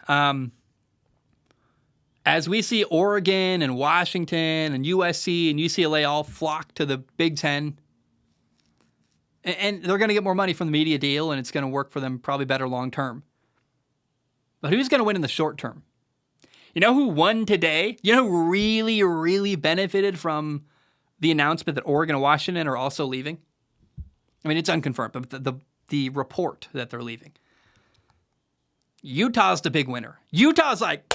As we see Oregon and Washington and USC and UCLA all flock to the Big Ten, and they're going to get more money from the media deal, and it's going to work for them probably better long term. But who's going to win in the short term? You know who won today? You know who really, really benefited from the announcement that Oregon and Washington are also leaving? I mean, it's unconfirmed, but the report that they're leaving. Utah's the big winner. Utah's like,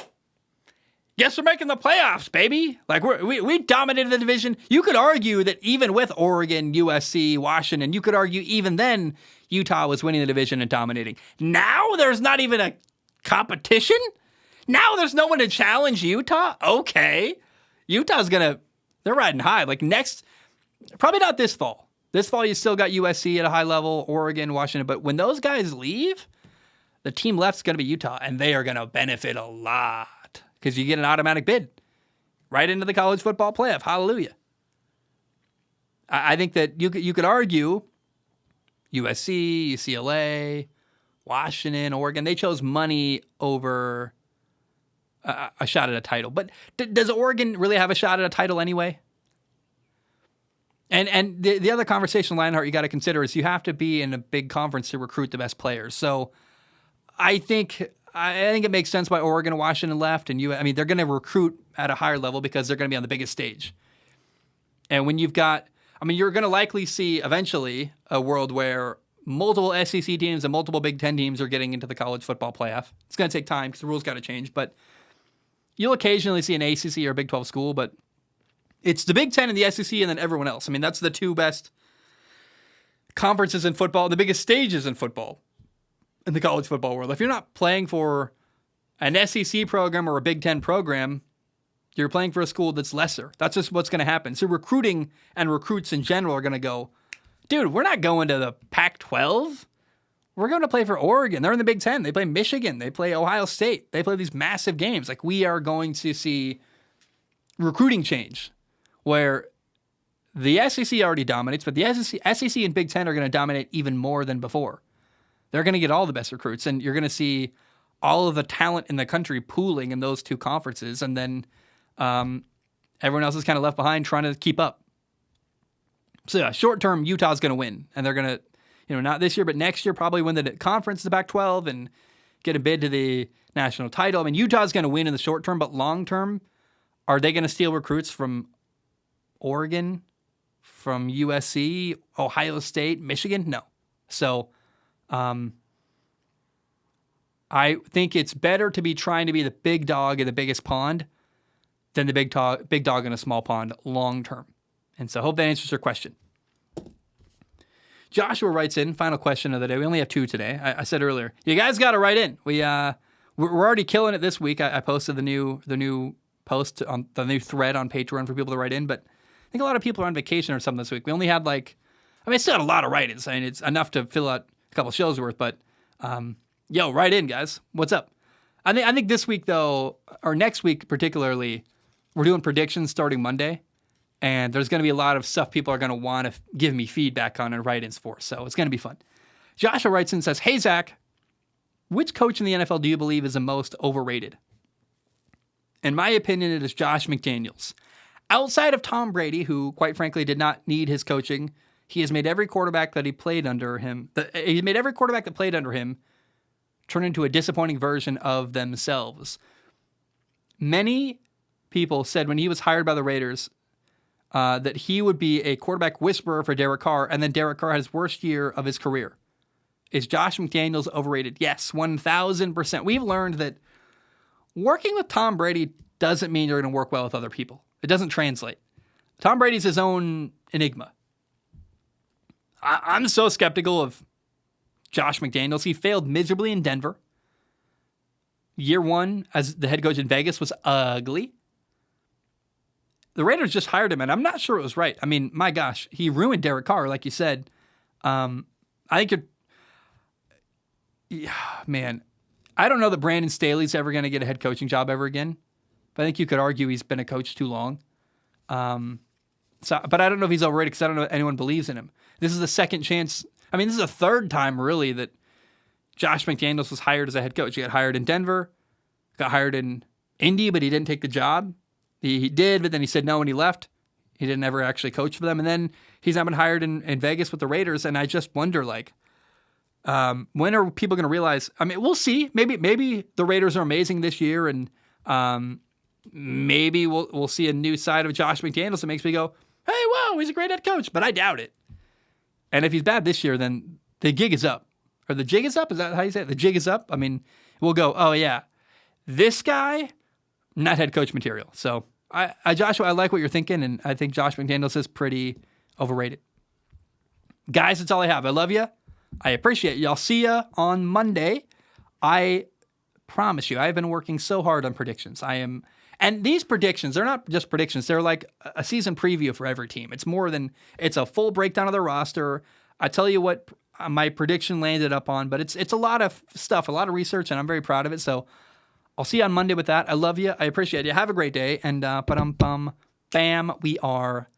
guess we're making the playoffs, baby. Like, we dominated the division. You could argue that even with Oregon, USC, Washington, you could argue even then Utah was winning the division and dominating. Now there's not even a competition? Now there's no one to challenge Utah? Okay. They're riding high. Like next, probably not this fall. This fall you still got USC at a high level, Oregon, Washington. But when those guys leave, the team left's going to be Utah, and they are going to benefit a lot because you get an automatic bid right into the college football playoff. Hallelujah. I think that you could argue USC, UCLA, Washington, Oregon, they chose money over a shot at a title. But does Oregon really have a shot at a title anyway? And the other conversation, Lionheart, you got to consider is you have to be in a big conference to recruit the best players. So I think it makes sense why Oregon and Washington left. And they're going to recruit at a higher level because they're going to be on the biggest stage. And when you're going to likely see eventually a world where multiple SEC teams and multiple Big Ten teams are getting into the college football playoff. It's going to take time because the rules got to change. But you'll occasionally see an ACC or a Big 12 school, but it's the Big Ten and the SEC and then everyone else. That's the two best conferences in football, the biggest stages in football in the college football world. If you're not playing for an SEC program or a Big Ten program, you're playing for a school that's lesser. That's just what's going to happen. So recruiting and recruits in general are going to go, dude, we're not going to the Pac-12. We're going to play for Oregon. They're in the Big Ten. They play Michigan. They play Ohio State. They play these massive games. Like, we are going to see recruiting change where the SEC already dominates, but the SEC and Big Ten are going to dominate even more than before. They're going to get all the best recruits, and you're going to see all of the talent in the country pooling in those two conferences, and then everyone else is kind of left behind trying to keep up. So yeah, short term, Utah's going to win, and they're going to, not this year, but next year probably win the conference, the Pac-12, and get a bid to the national title. Utah's going to win in the short term, but long term, are they going to steal recruits from Oregon, from USC, Ohio State, Michigan? No. So I think it's better to be trying to be the big dog in the biggest pond than the big dog in a small pond long term. And so I hope that answers your question. Joshua writes in, final question of the day. We only have 2 today. I said earlier, you guys got to write in. We're already killing it this week. I posted the new post on the new thread on Patreon for people to write in, but I think a lot of people are on vacation or something this week. We only had I still had a lot of write-ins. It's enough to fill out a couple shows worth, but write in, guys. What's up? I think this week, though, or next week particularly, we're doing predictions starting Monday, and there's going to be a lot of stuff people are going to want to give me feedback on and write-ins for, so it's going to be fun. Joshua writes in and says, hey, Zach, which coach in the NFL do you believe is the most overrated? In my opinion, it is Josh McDaniels. Outside of Tom Brady, who, quite frankly, did not need his coaching, he has made every quarterback that played under him turn into a disappointing version of themselves. Many people said when he was hired by the Raiders that he would be a quarterback whisperer for Derek Carr, and then Derek Carr had his worst year of his career. Is Josh McDaniels overrated? Yes, 1,000%. We've learned that working with Tom Brady doesn't mean you're going to work well with other people. It doesn't translate. Tom Brady's his own enigma. I'm so skeptical of Josh McDaniels. He failed miserably in Denver. Year one as the head coach in Vegas was ugly. The Raiders just hired him, and I'm not sure it was right. I mean, my gosh, he ruined Derek Carr, like you said. I think man, I don't know that Brandon Staley's ever going to get a head coaching job ever again. But I think you could argue he's been a coach too long. But I don't know if he's overrated because I don't know if anyone believes in him. This is the second chance. I mean, this is the third time, really, that Josh McDaniels was hired as a head coach. He got hired in Denver, got hired in Indy, but he didn't take the job. He did, but then he said no when he left. He didn't ever actually coach for them. And then he's now been hired in Vegas with the Raiders, and I just wonder, like, when are people going to realize? I mean, we'll see. Maybe the Raiders are amazing this year, and maybe we'll see a new side of Josh McDaniels that makes me go, hey, whoa, he's a great head coach. But I doubt it. And if he's bad this year, then the gig is up. Or the jig is up? Is that how you say it? The jig is up? I mean, we'll go, oh, yeah. This guy, not head coach material. So, Joshua, I like what you're thinking, and I think Josh McDaniels is pretty overrated. Guys, that's all I have. I love you. I appreciate you. I'll see you on Monday. I promise you, I have been working so hard on predictions. And these predictions, they're not just predictions. They're like a season preview for every team. It's a full breakdown of the roster. I tell you what my prediction landed up on, but it's a lot of stuff, a lot of research, and I'm very proud of it. So I'll see you on Monday with that. I love you. I appreciate you. Have a great day. And bam, we are